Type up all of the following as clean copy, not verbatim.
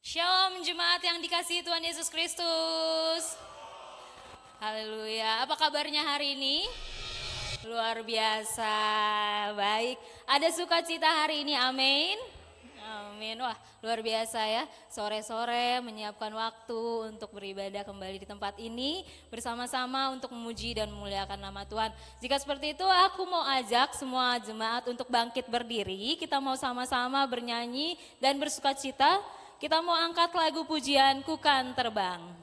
Shalom jemaat yang dikasihi Tuhan Yesus Kristus. Haleluya. Apa kabarnya hari ini? Luar biasa. Baik. Ada sukacita hari ini. Amin. Amin. Wah, luar biasa ya. Sore-sore menyiapkan waktu untuk beribadah kembali di tempat ini bersama-sama untuk memuji dan memuliakan nama Tuhan. Jika seperti itu, aku mau ajak semua jemaat untuk bangkit berdiri. Kita mau sama-sama bernyanyi dan bersukacita. Kita mau angkat lagu pujian Ku Kan Terbang.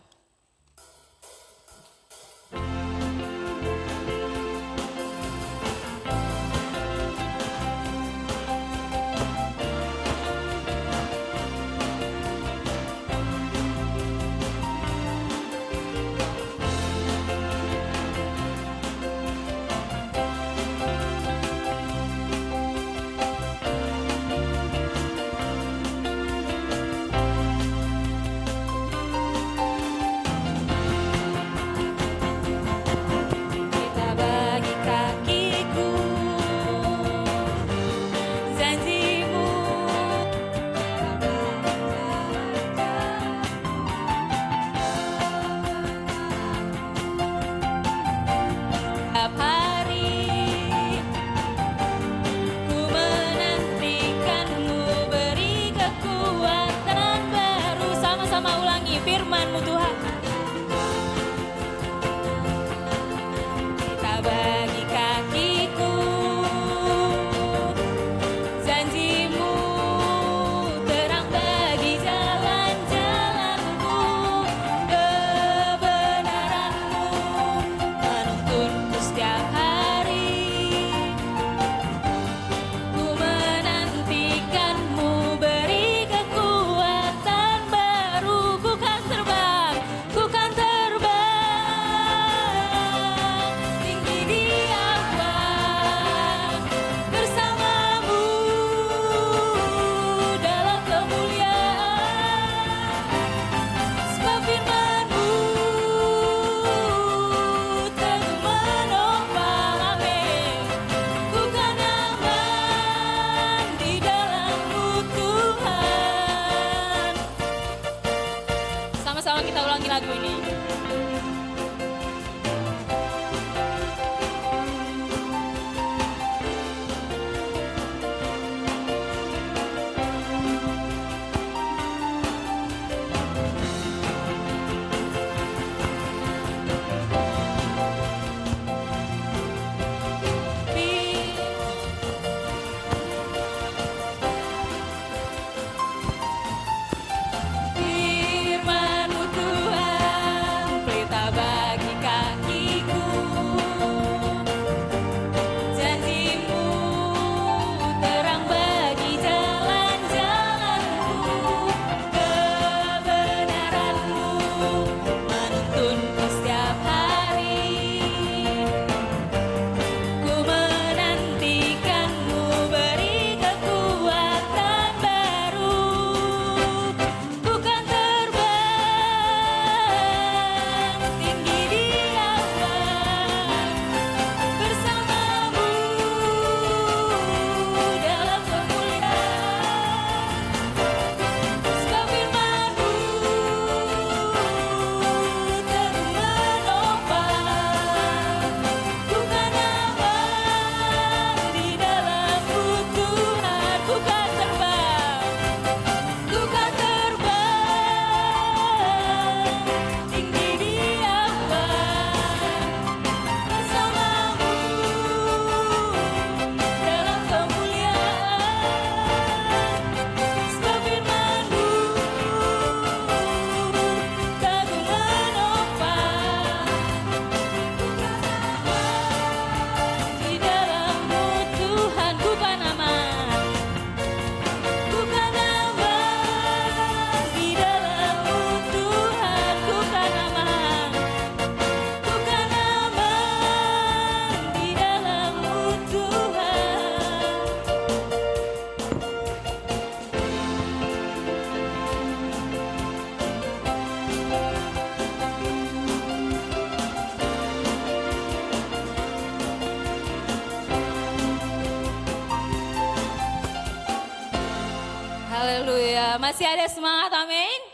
Haleluya, masih ada semangat, amin.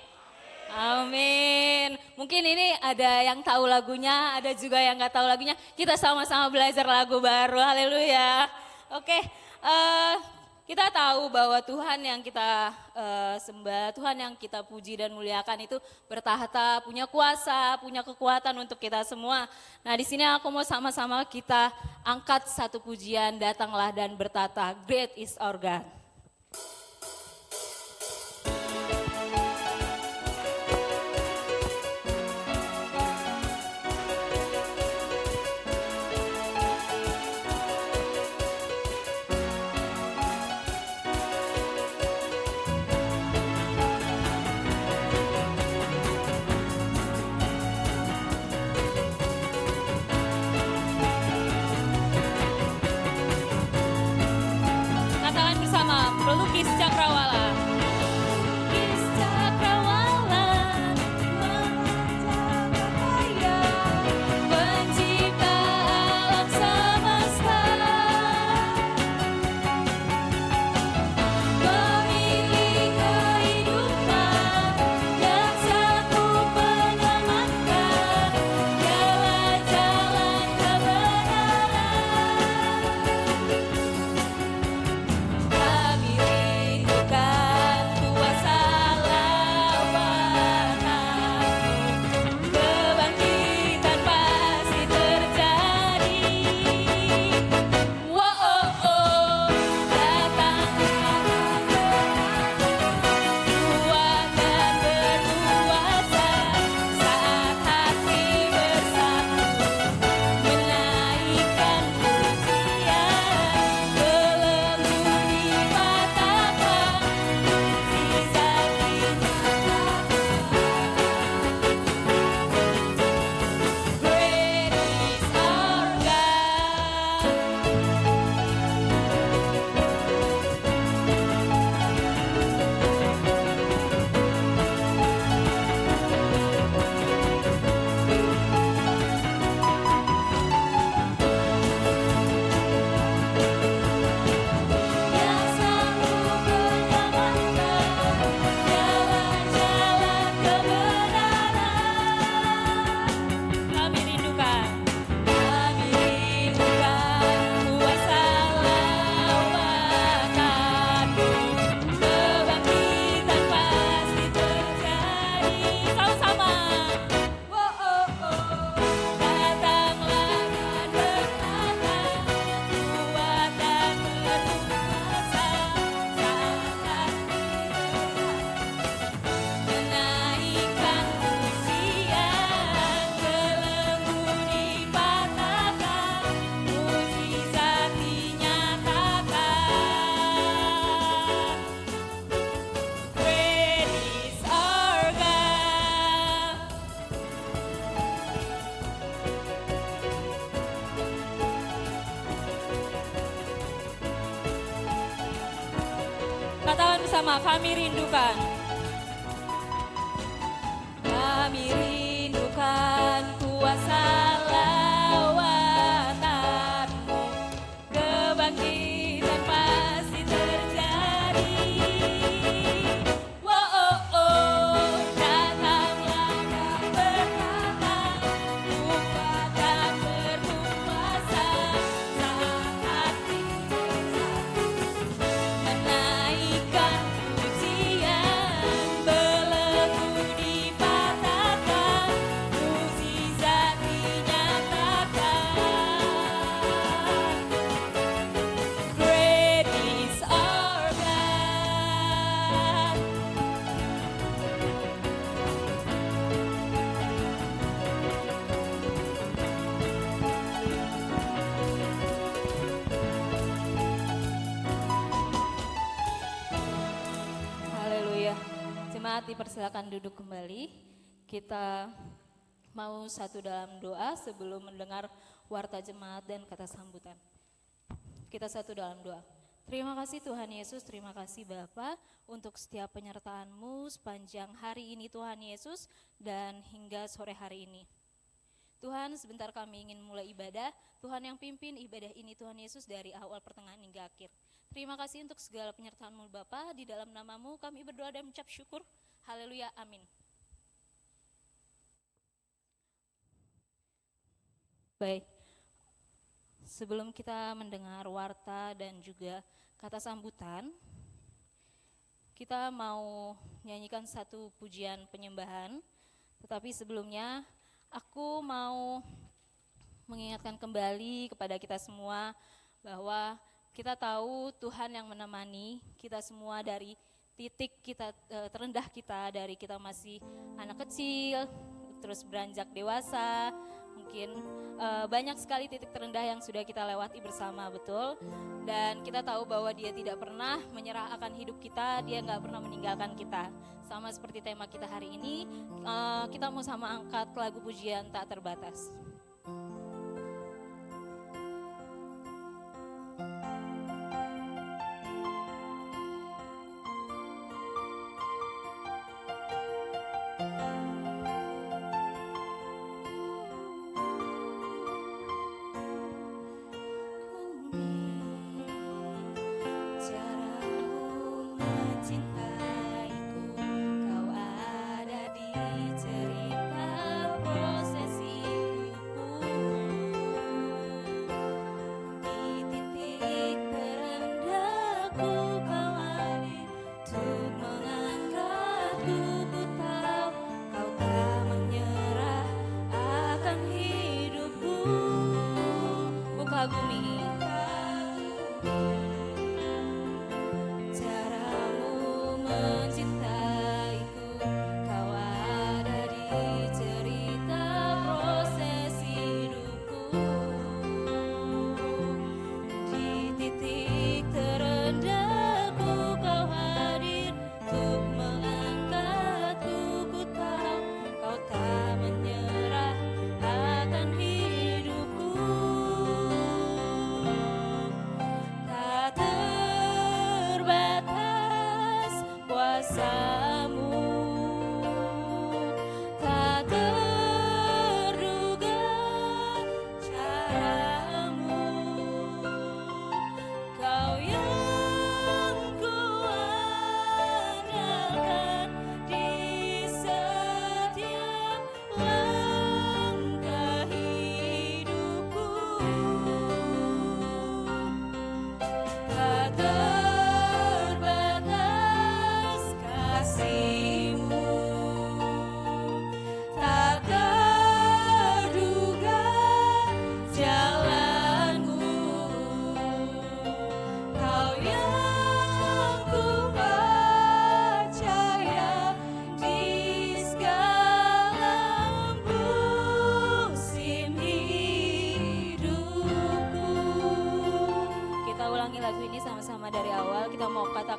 Mungkin ini ada yang tahu lagunya, ada juga yang nggak tahu lagunya. Kita sama-sama belajar lagu baru, haleluya. Oke, kita tahu bahwa Tuhan yang kita sembah, Tuhan yang kita puji dan muliakan itu bertahta, punya kuasa, punya kekuatan untuk kita semua. Nah di sini aku mau sama-sama kita angkat satu pujian, datanglah dan bertata, great is our God. Katakan bersama, pelukis cakrawala. Pelukis cakrawala, menata cahaya, pencipta alam semesta, pemilik kehidupan, yang sanggup menyelamatkan, dialah jalan kebenaran. Kami rindukan kuasa lawatan-Mu, kebangkitan pasti terjadi. Wow, oh, oh, datanglah kuat dan berkuasa, saat hati bersatu menaikkan pujian, belenggu dipatahkan, mukjizat dinyatakan. Great is our God. Yang sanggup menyelamatkan, jalan-jalan kebenaran. Kami rindukan kuasa lawatan-Mu, kebangkitan pasti terjadi. Sama-sama. Wow, oh, oh. Datanglah dan bertata, kuat dan berkuasa, saat hati menaikkan pujian, belenggu dipatahkan, mukjizat dinyatakan. Great is our God. Katakan bersama, kami rindukan. Kami rindukan kuasa lawatan-Mu, kebangkitan pasti terjadi. Wow, oh, oh, datanglah dan berkata, kuat dan berkuasa, saat hati bersatu menaikkan pujian, belenggu dipatahkan, mukjizat dinyatakan. Great is our God. Haleluya. Jemaat dipersilakan duduk kembali. Kita mau satu dalam doa sebelum mendengar warta jemaat dan kata sambutan. Kita satu dalam doa. Terima kasih Tuhan Yesus, terima kasih Bapa untuk setiap penyertaan-Mu sepanjang hari ini Tuhan Yesus dan hingga sore hari ini. Tuhan, sebentar kami ingin mulai ibadah. Tuhan yang pimpin ibadah ini Tuhan Yesus dari awal pertengahan hingga akhir. Terima kasih untuk segala penyertaan-Mu Bapa, di dalam nama-Mu kami berdoa dan mengucap syukur. Haleluya, amin. Baik, sebelum kita mendengar warta dan juga kata sambutan, kita mau nyanyikan satu pujian penyembahan. Tetapi sebelumnya aku mau mengingatkan kembali kepada kita semua bahwa kita tahu Tuhan yang menemani kita semua dari titik kita terendah kita, dari kita masih anak kecil, terus beranjak dewasa, mungkin banyak sekali titik terendah yang sudah kita lewati bersama, betul. Dan kita tahu bahwa Dia tidak pernah menyerah akan hidup kita, Dia nggak pernah meninggalkan kita. Sama seperti tema kita hari ini, kita mau sama angkat lagu pujian Tak Terbatas.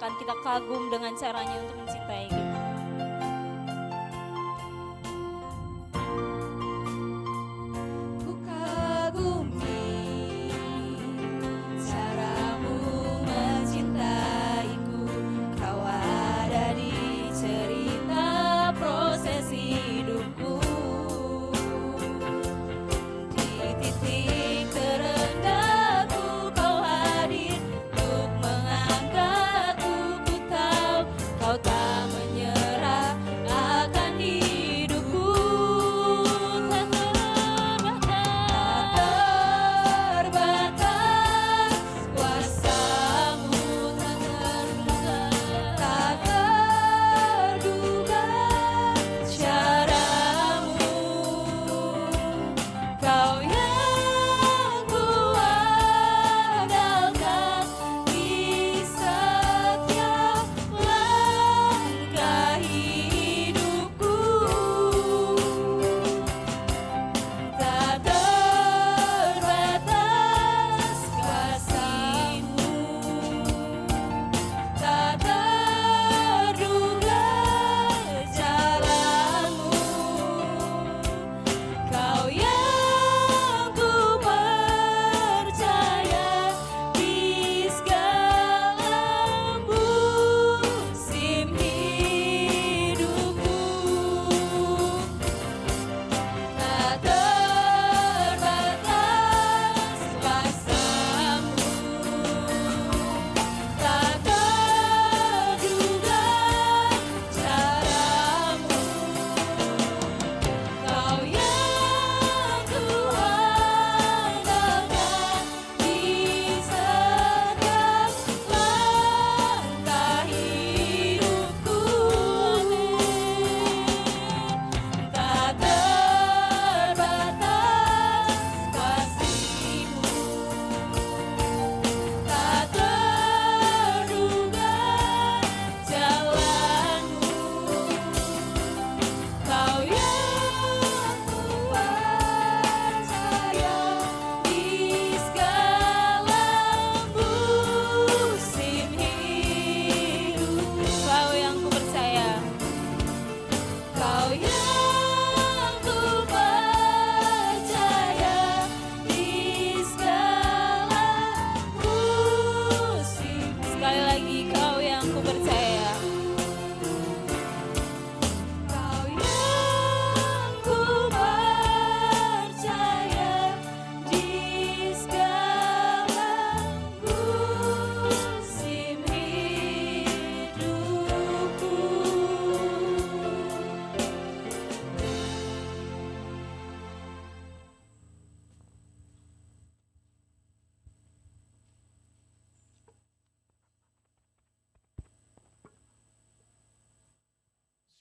Kita kagum dengan caranya untuk mencintai kita. Ku kagumi caramu mencintaiku, kau ada di cerita proses hidupku. Di titik terendahku kau hadir untuk mengangkat. Kau tak menyerah.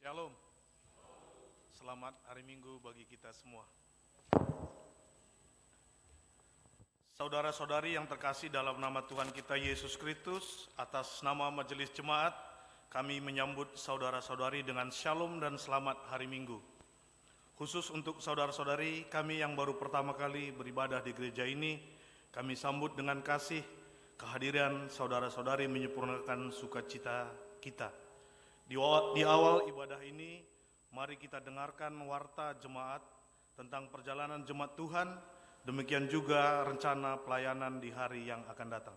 Shalom. Selamat hari Minggu bagi kita semua. Saudara-saudari yang terkasih dalam nama Tuhan kita Yesus Kristus, atas nama Majelis Jemaat, kami menyambut saudara-saudari dengan shalom dan selamat hari Minggu. Khusus untuk saudara-saudari kami yang baru pertama kali beribadah di gereja ini, kami sambut dengan kasih kehadiran saudara-saudari menyempurnakan sukacita kita. Di awal ibadah ini, mari kita dengarkan warta jemaat tentang perjalanan jemaat Tuhan, demikian juga rencana pelayanan di hari yang akan datang.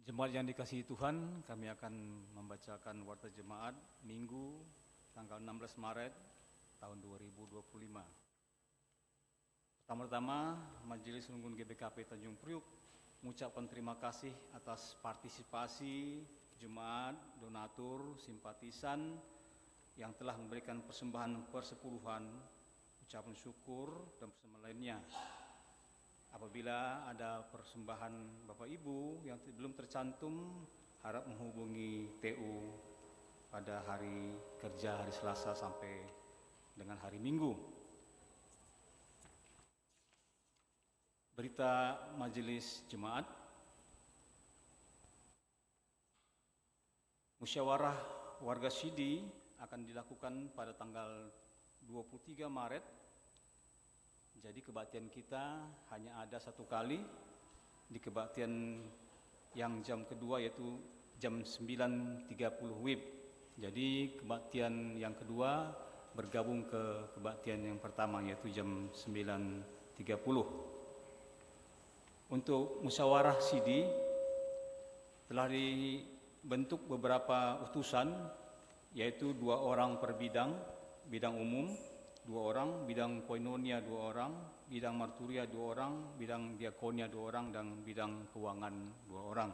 Jemaat yang dikasihi Tuhan, kami akan membacakan warta jemaat Minggu tanggal 16 Maret tahun 2025. Pertama-tama, Majelis Runggun GBKP Tanjung Priuk mengucapkan terima kasih atas partisipasi jemaat, donatur, simpatisan yang telah memberikan persembahan persepuluhan, ucapan syukur, dan persembahan lainnya. Apabila ada persembahan Bapak Ibu yang belum tercantum, harap menghubungi TU pada hari kerja hari Selasa sampai dengan hari Minggu. Berita Majelis Jemaat. Musyawarah warga Sidi akan dilakukan pada tanggal 23 Maret. Jadi kebaktian kita hanya ada satu kali, di kebaktian yang jam kedua yaitu jam 9.30 WIB. Jadi kebaktian yang kedua bergabung ke kebaktian yang pertama yaitu jam 9.30. Untuk musyawarah Sidi telah dibentuk beberapa utusan, yaitu 2 orang per bidang umum 2 orang, bidang koinonia 2 orang, bidang marturia 2 orang, bidang diakonia 2 orang, dan bidang keuangan 2 orang.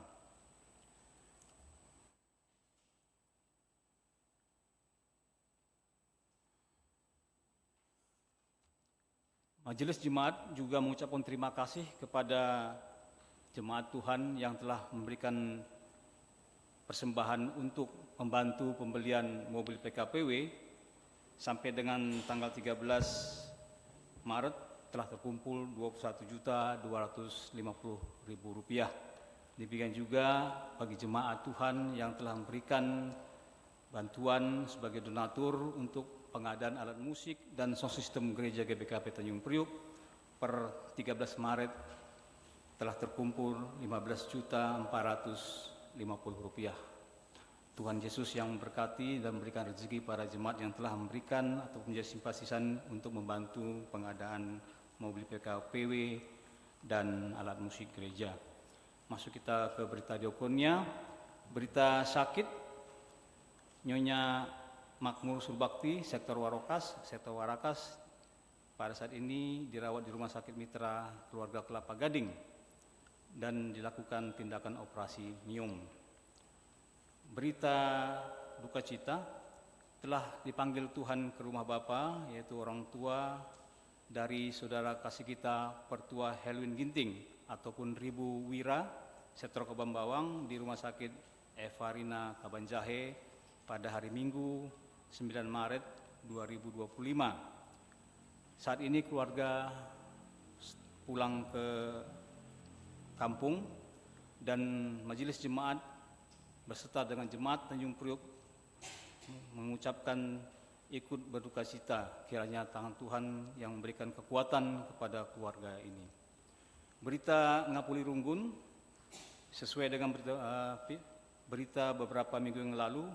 Majelis Jemaat juga mengucapkan terima kasih kepada jemaat Tuhan yang telah memberikan persembahan untuk membantu pembelian mobil PKPW. Sampai dengan tanggal 13 Maret telah terkumpul Rp21.250.000. Demikian juga bagi jemaat Tuhan yang telah memberikan bantuan sebagai donatur untuk pengadaan alat musik dan sound system gereja GBKP Tanjung Priuk per 13 Maret telah terkumpul Rp15.450.000. Tuhan Yesus yang memberkati dan memberikan rezeki para jemaat yang telah memberikan atau menjadi simpatisan untuk membantu pengadaan mobil PKPW dan alat musik gereja. Masuk kita ke berita diakonia. Berita sakit Nyonya Makmur Surbakti, sektor Warakas, pada saat ini dirawat di Rumah Sakit Mitra Keluarga Kelapa Gading dan dilakukan tindakan operasi miom. Berita duka cita, telah dipanggil Tuhan ke rumah Bapa, yaitu orang tua dari saudara kasih kita Pertua Helwin Ginting ataupun Ribu Wira, sektor Kebambawang di Rumah Sakit Evarina Kabanjahe pada hari Minggu 9 Maret 2025. Saat ini keluarga pulang ke kampung dan Majelis Jemaat beserta dengan Jemaat Tanjung Priuk mengucapkan ikut berduka cita, kiranya tangan Tuhan yang memberikan kekuatan kepada keluarga ini. Berita Ngapuli Runggun, sesuai dengan berita beberapa minggu yang lalu,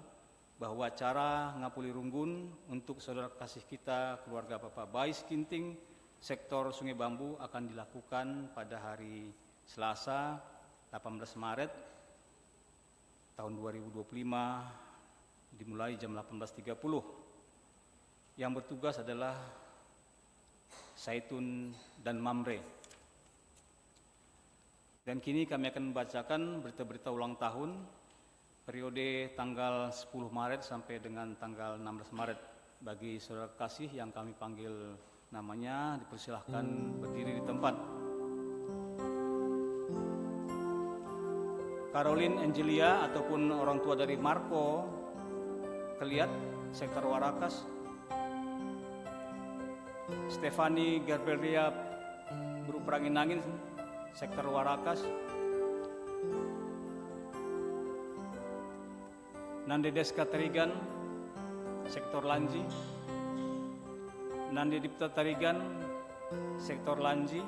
bahwa acara Ngapuli Runggun untuk saudara kasih kita keluarga Bapak Bais Ginting sektor Sungai Bambu akan dilakukan pada hari Selasa 18 Maret tahun 2025 dimulai jam 18.30. Yang bertugas adalah Saitun dan Mamre. Dan kini kami akan membacakan berita-berita ulang tahun periode tanggal 10 Maret sampai dengan tanggal 16 Maret bagi saudara kasih yang kami panggil namanya, dipersilahkan berdiri di tempat. Caroline Angelia ataupun orang tua dari Marco Keliat, sektor Warakas. Stefani Gerbelia Buru Perangin-Angin, sektor Warakas. Nande Deska Tarigan, sektor Lanji. Nande Dipta Tarigan, sektor Lanji.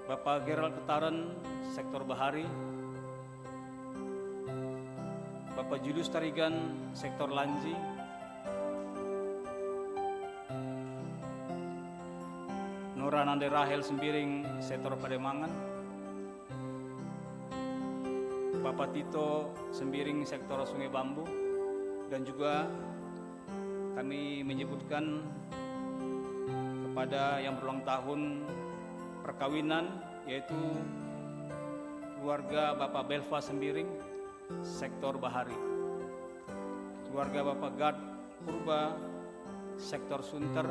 Bapak Gerald Petaran, sektor Bahari. Bapak Julius Tarigan, sektor Lanji. Nora Nande Rahel Sembiring, sektor Pademangan. Bapak Tito Sembiring, sektor Sungai Bambu. Dan juga kami menyebutkan kepada yang berulang tahun perkawinan, yaitu keluarga Bapak Belva Sembiring, sektor Bahari. Keluarga Bapak Gad Purba, sektor Sunter.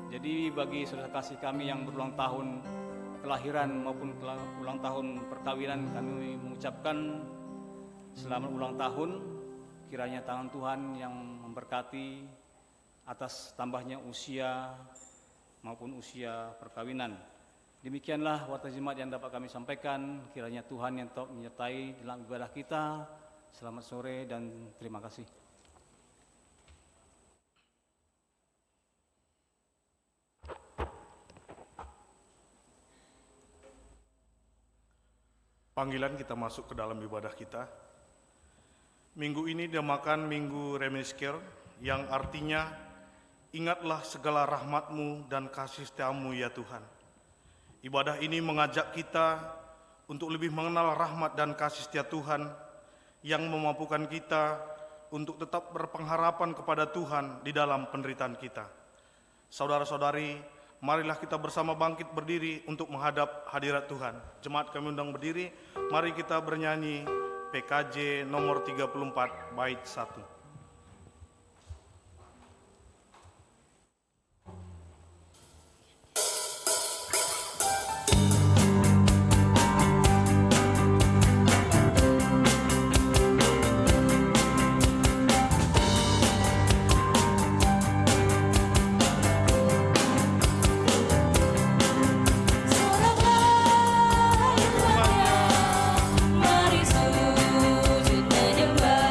Jadi bagi saudara kasih kami yang berulang tahun kelahiran maupun ulang tahun perkawinan, kami mengucapkan selamat ulang tahun. Kiranya tangan Tuhan yang memberkati atas tambahnya usia maupun usia perkawinan. Demikianlah warta jemaat yang dapat kami sampaikan. Kiranya Tuhan yang tetap menyertai dalam ibadah kita. Selamat sore dan terima kasih. Panggilan kita masuk ke dalam ibadah kita. Minggu ini dinamakan Minggu Remisker, yang artinya ingatlah segala rahmat-Mu dan kasih setia-Mu ya Tuhan. Ibadah ini mengajak kita untuk lebih mengenal rahmat dan kasih setia Tuhan yang memampukan kita untuk tetap berpengharapan kepada Tuhan di dalam penderitaan kita. Saudara-saudari, marilah kita bersama bangkit berdiri untuk menghadap hadirat Tuhan. Jemaat kami undang berdiri, mari kita bernyanyi PKJ nomor 34 bait 1. Mari sujud menyembah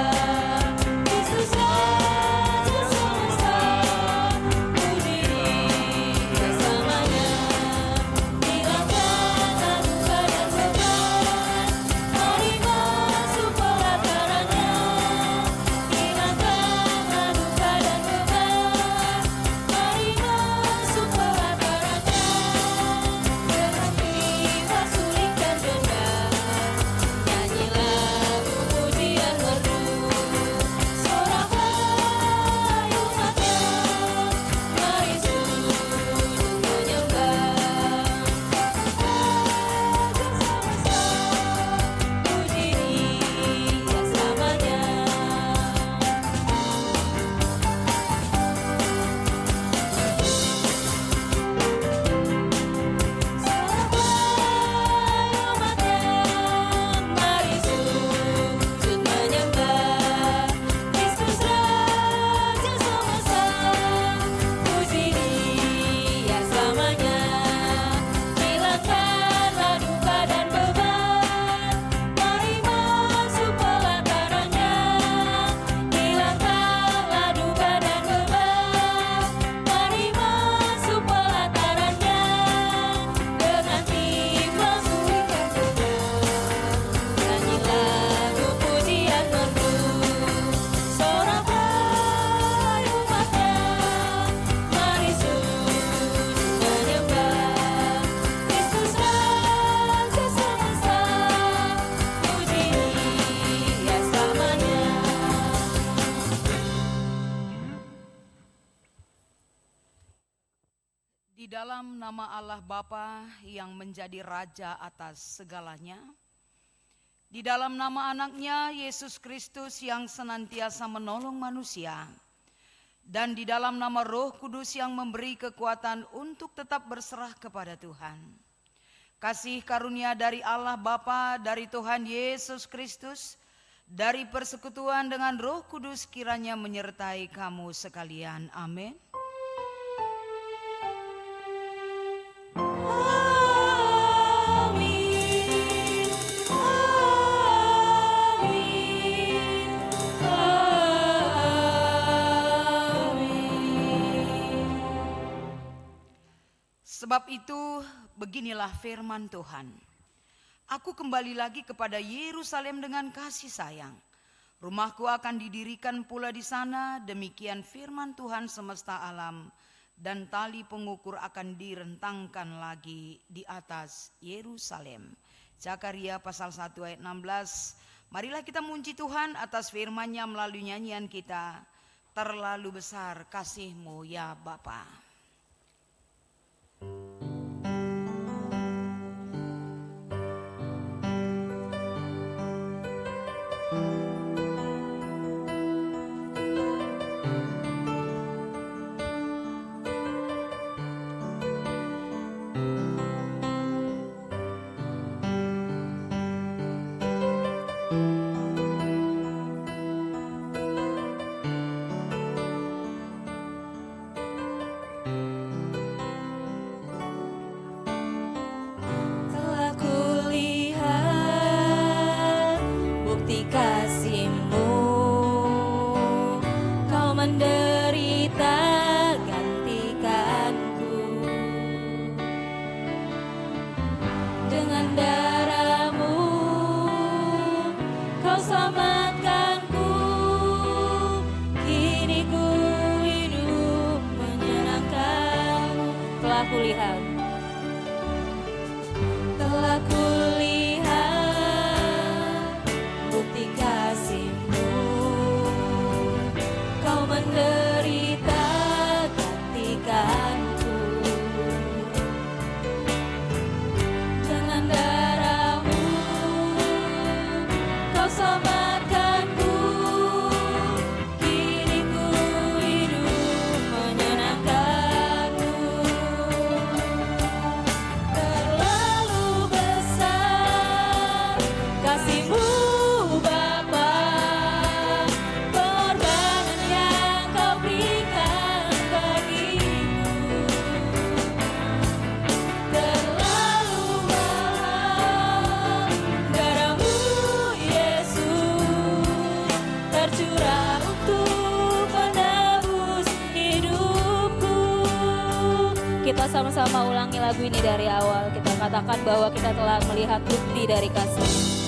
Di dalam nama Allah Bapa yang menjadi Raja atas segalanya, Di dalam nama anaknya Yesus Kristus yang senantiasa menolong manusia, dan di dalam nama Roh Kudus yang memberi kekuatan untuk tetap berserah kepada Tuhan. Kasih karunia dari Allah Bapa, dari Tuhan Yesus Kristus, dari persekutuan dengan Roh Kudus kiranya menyertai kamu sekalian. Amin. Sebab itu beginilah firman Tuhan. Aku kembali lagi kepada Yerusalem dengan kasih sayang. Rumahku akan didirikan pula di sana, demikian firman Tuhan semesta alam. Dan tali pengukur akan direntangkan lagi di atas Yerusalem. Zakaria pasal 1 ayat 16. Marilah kita memuji Tuhan atas firman-Nya melalui nyanyian kita. Terlalu besar kasih-Mu ya Bapa. Kita sama-sama ulangi lagu ini dari awal. Kita katakan bahwa kita telah melihat bukti dari kasih.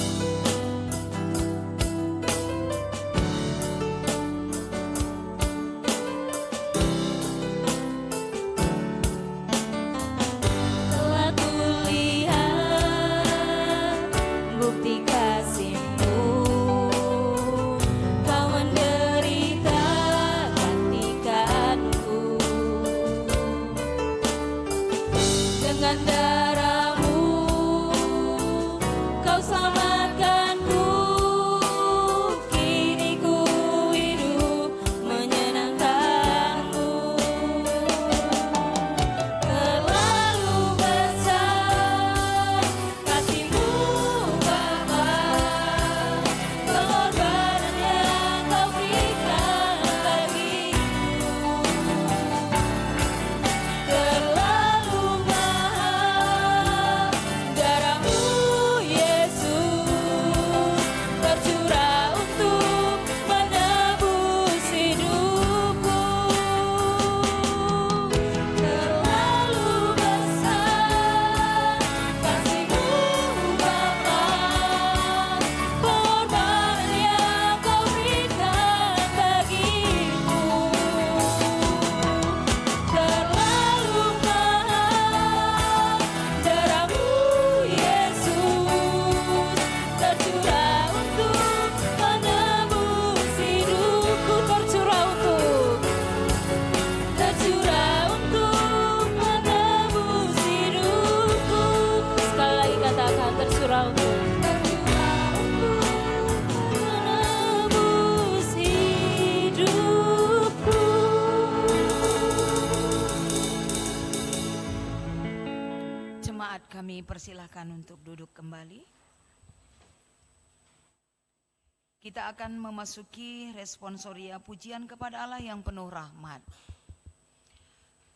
jemaat kami persilahkan untuk duduk kembali. Kita akan memasuki responsoria pujian kepada Allah yang penuh rahmat.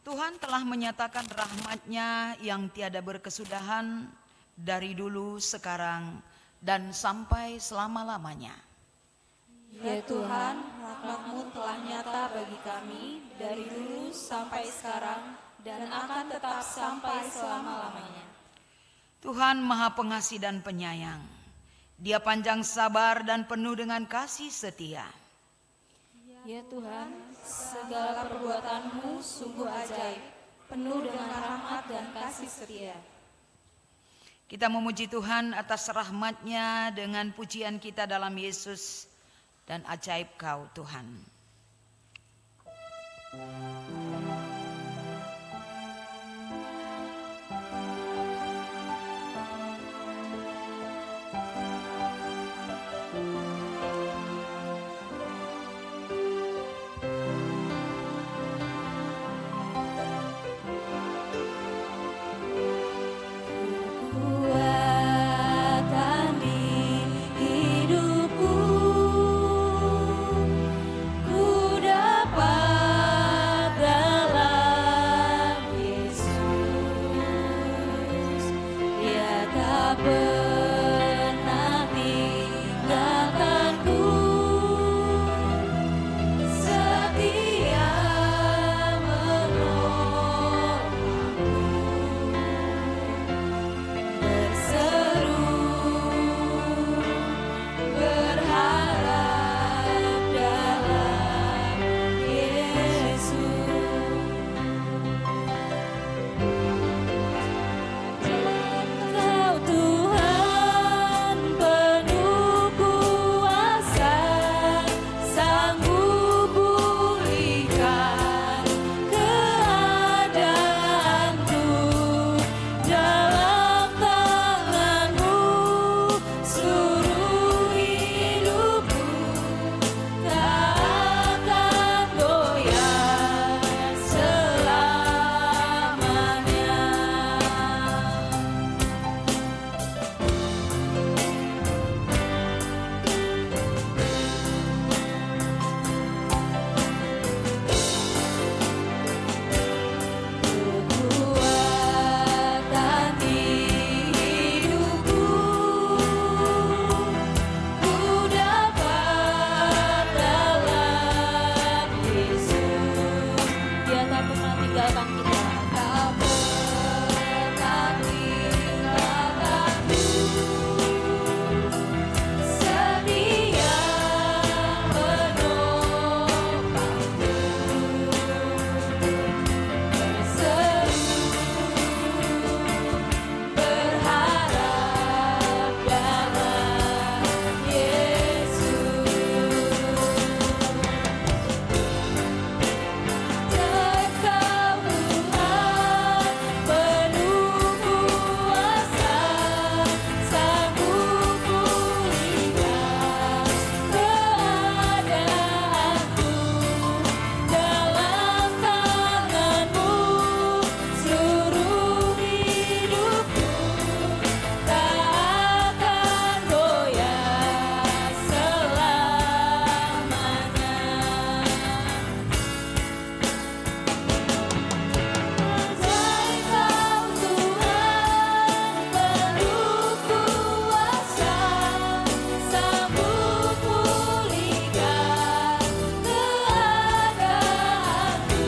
Tuhan telah menyatakan rahmat-Nya yang tiada berkesudahan dari dulu, sekarang, dan sampai selama-lamanya. Ya Tuhan, rahmat-Mu telah nyata bagi kami dari dulu sampai sekarang dan akan tetap sampai selama-lamanya. Tuhan Maha Pengasih dan Penyayang. Dia panjang sabar dan penuh dengan kasih setia. Ya Tuhan, segala perbuatan-Mu sungguh ajaib, penuh dengan rahmat dan kasih setia. Kita memuji Tuhan atas rahmat-Nya dengan pujian kita dalam Yesus dan ajaib Kau Tuhan. Kekuatan di hidupku, ku dapat dalam Yesus. Dia tak pernah tinggalkanku, setia menolongku. Berseru, berharap dalam Yesus. Kau Tuhan penuh kuasa, sanggup pulihkan keadaanku. Dalam tangan-Mu seluruh hidupku tak akan goyah selamanya. Kekuatan di hidupku, ku dapat dalam Yesus. Dia tak pernah tinggalkan kita, tak pernah tinggalkanku, setia menopangku. Berharap dalam Yesus. Engkau Tuhan penuh kuasa, sanggup pulihkan keadaanku. Dalam tangan-Mu seluruh hidupku tak akan goyah selamanya. Ajaib Kau Tuhan penuh kuasa, sanggup pulihkan keadaanku.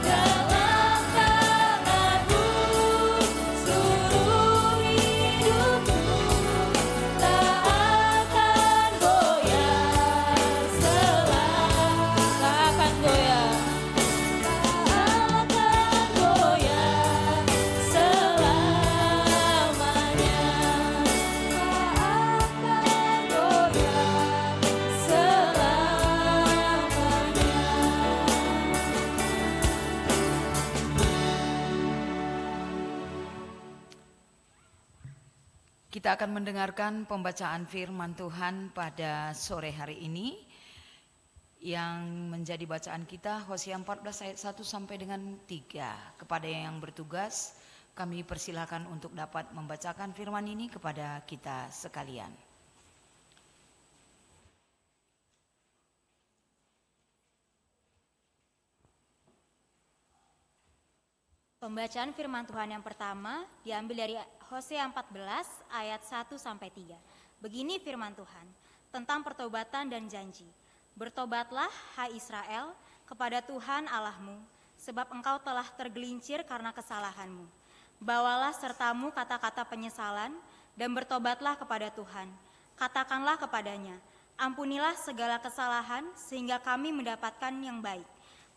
Dalam tangan-Mu seluruh hidupku tak akan goyah tak akan goyah selamanya. Kita akan mendengarkan pembacaan firman Tuhan pada sore hari ini. Yang menjadi bacaan kita Hosea 14 ayat 1 sampai dengan 3. Kepada yang bertugas Kami persilakan untuk dapat membacakan firman ini kepada kita sekalian. Pembacaan firman Tuhan yang pertama diambil dari Hosea 14 ayat 1-3. Begini firman Tuhan tentang pertobatan dan janji. Bertobatlah, hai Israel, kepada Tuhan Allahmu, sebab engkau telah tergelincir karena kesalahanmu. Bawalah sertamu kata-kata penyesalan dan bertobatlah kepada Tuhan. Katakanlah kepadanya, ampunilah segala kesalahan sehingga kami mendapatkan yang baik.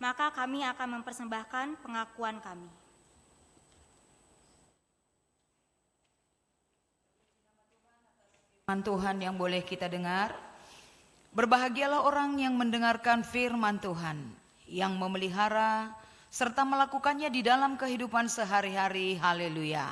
Maka kami akan mempersembahkan pengakuan kami. Firman Tuhan yang boleh kita dengar. Berbahagialah orang yang mendengarkan firman Tuhan, yang memelihara serta melakukannya di dalam kehidupan sehari-hari. Haleluya.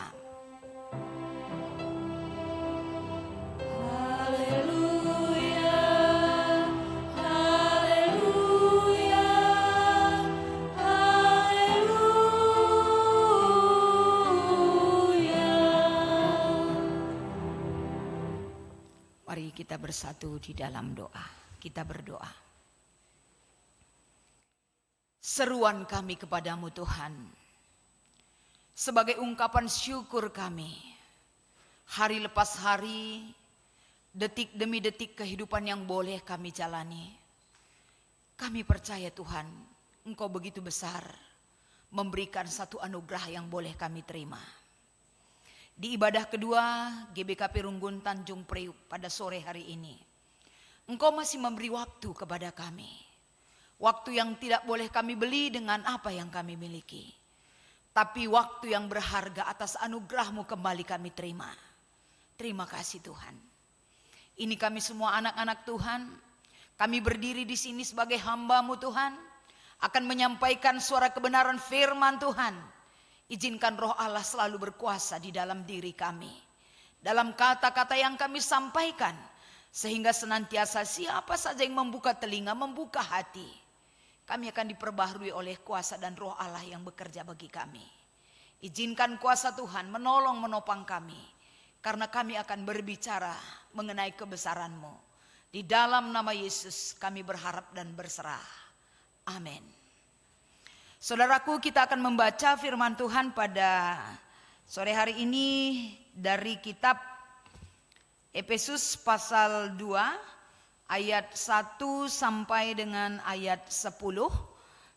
Mari kita bersatu di dalam doa. Kita berdoa. Seruan kami kepadamu Tuhan, sebagai ungkapan syukur kami, hari lepas hari, detik demi detik kehidupan yang boleh kami jalani. Kami percaya Tuhan, Engkau begitu besar, memberikan satu anugerah yang boleh kami terima. Di ibadah kedua GBKP Runggun Tanjung Priuk pada sore hari ini, Engkau masih memberi waktu kepada kami. Waktu yang tidak boleh kami beli dengan apa yang kami miliki. Tapi waktu yang berharga atas anugerah-Mu kembali kami terima. Terima kasih Tuhan. Ini kami semua anak-anak Tuhan. Kami berdiri di sini sebagai hamba-Mu Tuhan. Akan menyampaikan suara kebenaran firman Tuhan. Izinkan Roh Allah selalu berkuasa di dalam diri kami. Dalam kata-kata yang kami sampaikan. Sehingga senantiasa siapa saja yang membuka telinga, membuka hati. Kami akan diperbaharui oleh kuasa dan Roh Allah yang bekerja bagi kami. Izinkan kuasa Tuhan menolong menopang kami. Karena kami akan berbicara mengenai kebesaran-Mu. Di dalam nama Yesus kami berharap dan berserah. Amin. Saudaraku, kita akan membaca firman Tuhan pada sore hari ini dari kitab Efesus pasal 2 ayat 1 sampai dengan ayat 10.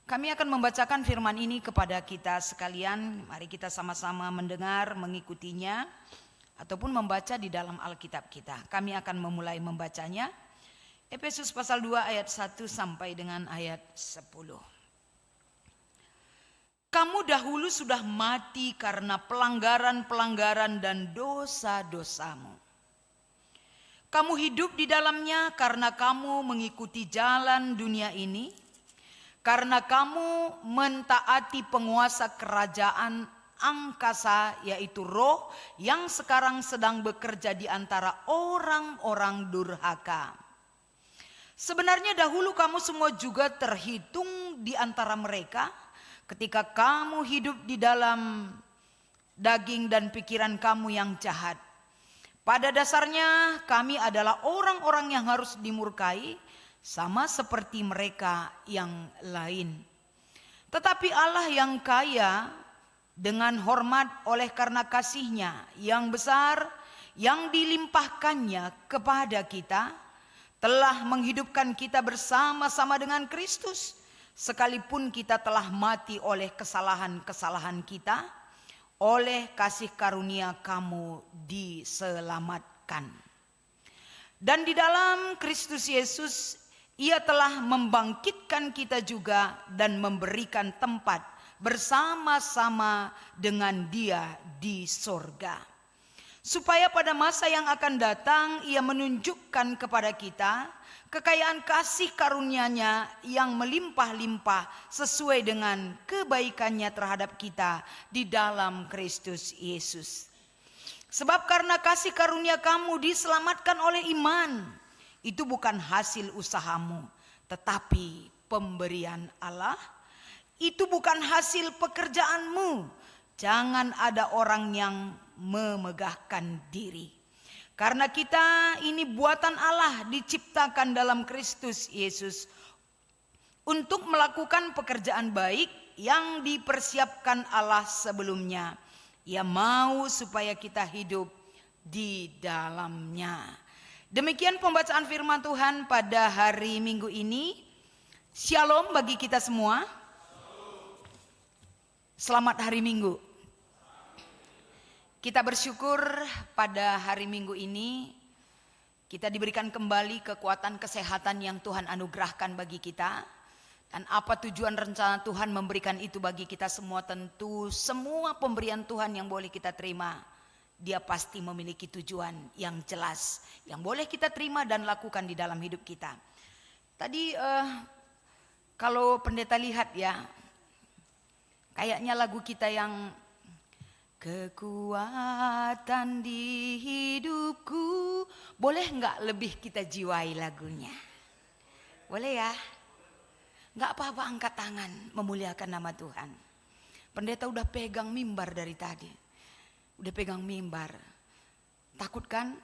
Kami akan membacakan firman ini kepada kita sekalian. Mari kita sama-sama mendengar, mengikutinya ataupun membaca di dalam Alkitab kita. Kami akan memulai membacanya. Efesus pasal 2 ayat 1 sampai dengan ayat 10. Kamu dahulu sudah mati karena pelanggaran-pelanggaran dan dosa-dosamu. Kamu hidup di dalamnya karena kamu mengikuti jalan dunia ini, karena kamu mentaati penguasa kerajaan angkasa, yaitu roh yang sekarang sedang bekerja di antara orang-orang durhaka. Sebenarnya dahulu kamu semua juga terhitung di antara mereka, ketika kamu hidup di dalam daging dan pikiran kamu yang jahat. Pada dasarnya kami adalah orang-orang yang harus dimurkai, sama seperti mereka yang lain. Tetapi Allah yang kaya dengan hormat oleh karena kasih-Nya yang besar, yang dilimpahkannya kepada kita, telah menghidupkan kita bersama-sama dengan Kristus. Sekalipun kita telah mati oleh kesalahan-kesalahan kita, oleh kasih karunia kamu diselamatkan. Dan di dalam Kristus Yesus, Ia telah membangkitkan kita juga dan memberikan tempat bersama-sama dengan Dia di sorga. Supaya pada masa yang akan datang Ia menunjukkan kepada kita kekayaan kasih karunia-Nya yang melimpah-limpah sesuai dengan kebaikan-Nya terhadap kita di dalam Kristus Yesus. Sebab karena kasih karunia kamu diselamatkan oleh iman, itu bukan hasil usahamu, tetapi pemberian Allah. Itu bukan hasil pekerjaanmu, Jangan ada orang yang memegahkan diri. Karena kita ini buatan Allah, diciptakan dalam Kristus Yesus untuk melakukan pekerjaan baik yang dipersiapkan Allah sebelumnya. Ia mau supaya kita hidup di dalamnya. Demikian pembacaan firman Tuhan pada hari Minggu ini. Shalom bagi kita semua. Selamat hari Minggu. Kita bersyukur pada hari Minggu ini kita diberikan kembali kekuatan kesehatan yang Tuhan anugerahkan bagi kita. Dan apa tujuan rencana Tuhan memberikan itu bagi kita semua? Tentu semua pemberian Tuhan yang boleh kita terima, dia pasti memiliki tujuan yang jelas yang boleh kita terima dan lakukan di dalam hidup kita. Tadi kalau pendeta lihat ya, kayaknya lagu kita yang kekuatan di hidupku, boleh nggak lebih kita jiwai lagunya? Boleh ya? Nggak apa-apa, angkat tangan memuliakan nama Tuhan. Pendeta udah pegang mimbar dari tadi, udah pegang mimbar. Takut kan?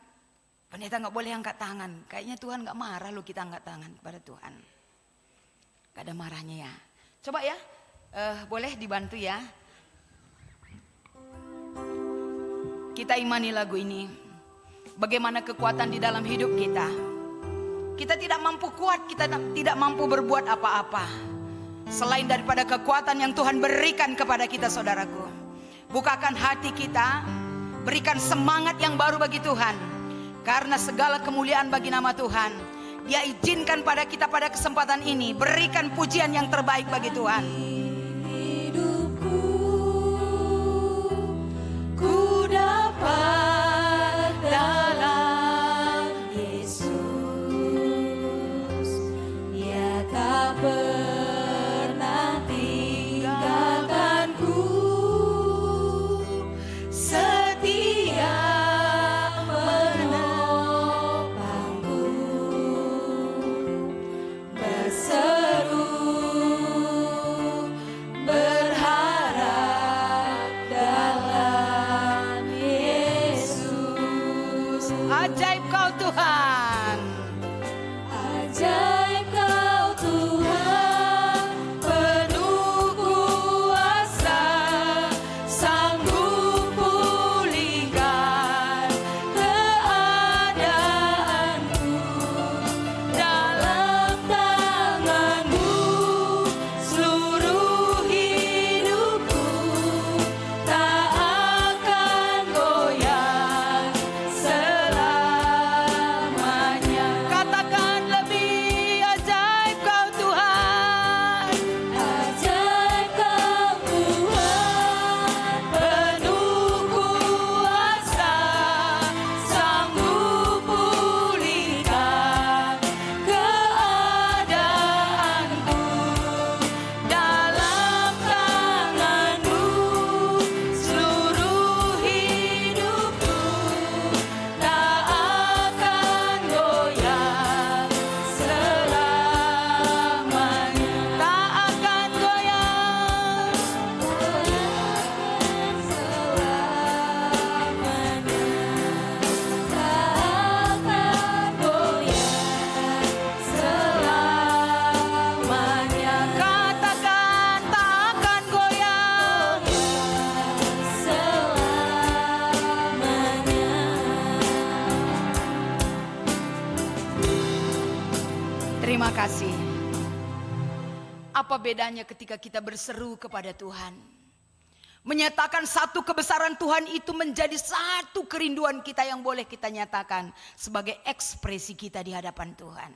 Pendeta nggak boleh angkat tangan. Kayaknya Tuhan nggak marah loh kita angkat tangan kepada Tuhan. Gak ada marahnya ya. Coba ya, boleh dibantu ya. Kita imani lagu ini. Bagaimana kekuatan di dalam hidup kita. Kita tidak mampu kuat, kita tidak mampu berbuat apa-apa selain daripada kekuatan yang Tuhan berikan kepada kita, saudaraku. Bukakan hati kita, berikan semangat yang baru bagi Tuhan. Karena segala kemuliaan bagi nama Tuhan. Dia izinkan pada kita pada kesempatan ini, berikan pujian yang terbaik bagi Tuhan. Ku dapat dalam Yesus, Dia tak pernah tinggalkanku, setia menopangku, berseru berharap dalam Yesus. Ajaib kau Tuhan. Ajaib kau Tuhan, penuh kuasa, sanggup pulihkan keadaanku. Dalam tangan-Mu seluruh hidupku tak akan goyah selamanya. Katakan lebih ajaib kau Tuhan. Ajaib kau Tuhan, penuh kuasa, sanggup pulihkan keadaanku. Dalam tangan-Mu seluruh hidupku tak akan goyah selamanya. Tak akan goyah. Katakan tak akan goyah. Terima kasih. Apa bedanya ketika kita berseru kepada Tuhan? Menyatakan satu kebesaran Tuhan itu menjadi satu kerinduan kita yang boleh kita nyatakan sebagai ekspresi kita di hadapan Tuhan.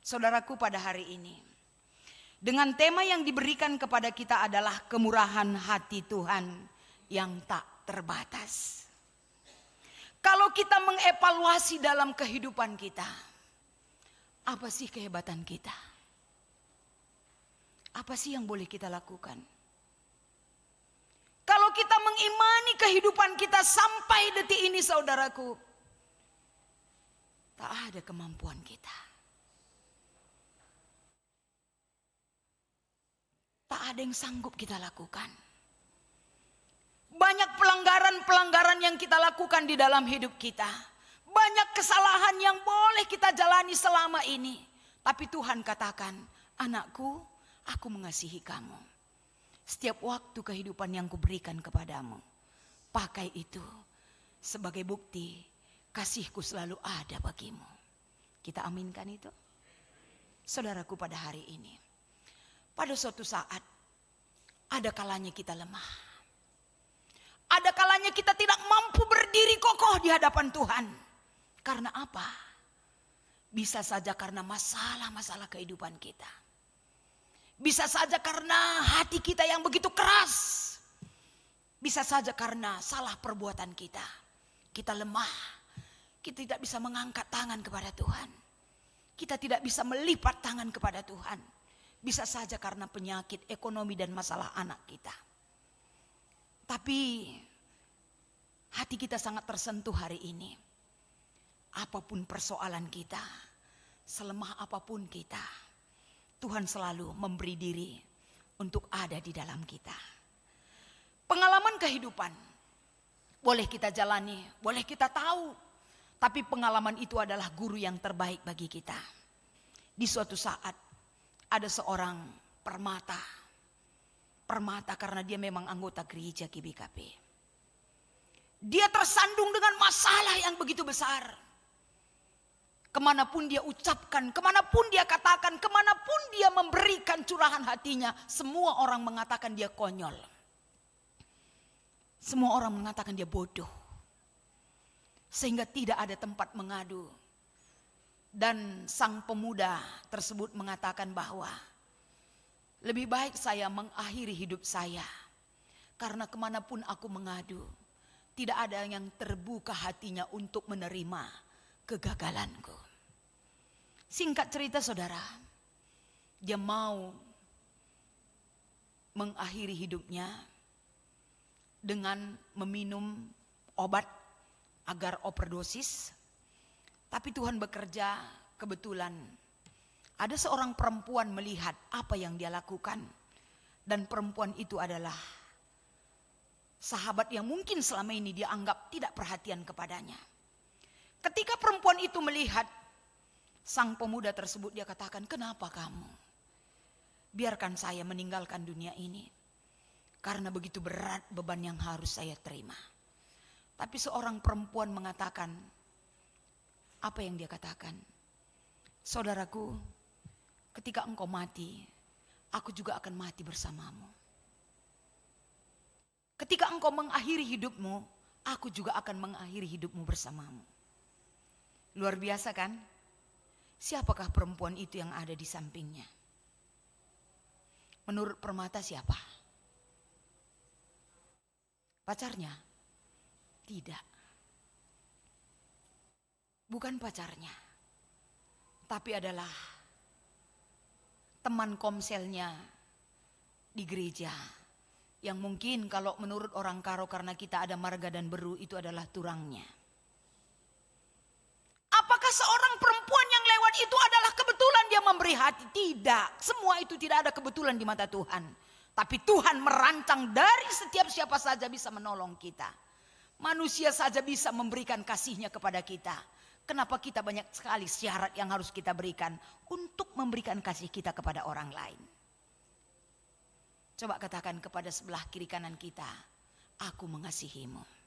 Saudaraku, pada hari ini dengan tema yang diberikan kepada kita adalah kemurahan hati Tuhan yang tak terbatas. Kalau kita mengevaluasi dalam kehidupan kita, apa sih kehebatan kita? Apa sih yang boleh kita lakukan? Kalau kita mengimani kehidupan kita sampai detik ini, saudaraku, tak ada kemampuan kita. Tak ada yang sanggup kita lakukan. Banyak pelanggaran-pelanggaran yang kita lakukan di dalam hidup kita. Banyak kesalahan yang boleh kita jalani selama ini. Tapi Tuhan katakan, anakku, aku mengasihi kamu. Setiap waktu kehidupan yang kuberikan kepadamu, pakai itu sebagai bukti kasihku selalu ada bagimu. Kita aminkan itu. Saudaraku, pada hari ini, pada suatu saat, ada kalanya kita lemah. Ada kalanya kita tidak mampu berdiri kokoh di hadapan Tuhan. Karena apa? Bisa saja karena masalah-masalah kehidupan kita. Bisa saja karena hati kita yang begitu keras. Bisa saja karena salah perbuatan kita. Kita lemah. Kita tidak bisa mengangkat tangan kepada Tuhan. Kita tidak bisa melipat tangan kepada Tuhan. Bisa saja karena penyakit, ekonomi, dan masalah anak kita. Tapi hati kita sangat tersentuh hari ini. Apapun persoalan kita, selemah apapun kita, Tuhan selalu memberi diri untuk ada di dalam kita. Pengalaman kehidupan boleh kita jalani, boleh kita tahu. Tapi pengalaman itu adalah guru yang terbaik bagi kita. Di suatu saat ada seorang permata. Permata karena dia memang anggota gereja GBKP. Dia tersandung dengan masalah yang begitu besar. Kemanapun dia ucapkan, kemanapun dia katakan, kemanapun dia memberikan curahan hatinya, semua orang mengatakan dia konyol. Semua orang mengatakan dia bodoh. Sehingga tidak ada tempat mengadu. Dan sang pemuda tersebut mengatakan bahwa lebih baik saya mengakhiri hidup saya. Karena kemanapun aku mengadu, tidak ada yang terbuka hatinya untuk menerima kegagalanku. Singkat cerita saudara, dia mau mengakhiri hidupnya dengan meminum obat agar overdosis. Tapi Tuhan bekerja, kebetulan ada seorang perempuan melihat apa yang dia lakukan. Dan perempuan itu adalah sahabat yang mungkin selama ini dia anggap tidak perhatian kepadanya. Ketika perempuan itu melihat sang pemuda tersebut, dia katakan, kenapa kamu? Biarkan saya meninggalkan dunia ini. Karena begitu berat beban yang harus saya terima. Tapi seorang perempuan mengatakan, apa yang dia katakan? Saudaraku, ketika engkau mati, aku juga akan mati bersamamu. Ketika engkau mengakhiri hidupmu, aku juga akan mengakhiri hidupmu bersamamu. Luar biasa kan? Siapakah perempuan itu yang ada di sampingnya? Menurut permata siapa? Pacarnya? Tidak. Bukan pacarnya. Tapi adalah teman komselnya di gereja. Yang mungkin kalau menurut orang Karo, karena kita ada marga dan beru, itu adalah turangnya. Apakah seorang perempuan yang lewat itu adalah kebetulan dia memberi hati? Tidak. Semua itu tidak ada kebetulan di mata Tuhan. Tapi Tuhan merancang dari setiap siapa saja bisa menolong kita. Manusia saja bisa memberikan kasihnya kepada kita. Kenapa kita banyak sekali syarat yang harus kita berikan untuk memberikan kasih kita kepada orang lain? Coba katakan kepada sebelah kiri kanan kita, aku mengasihimu.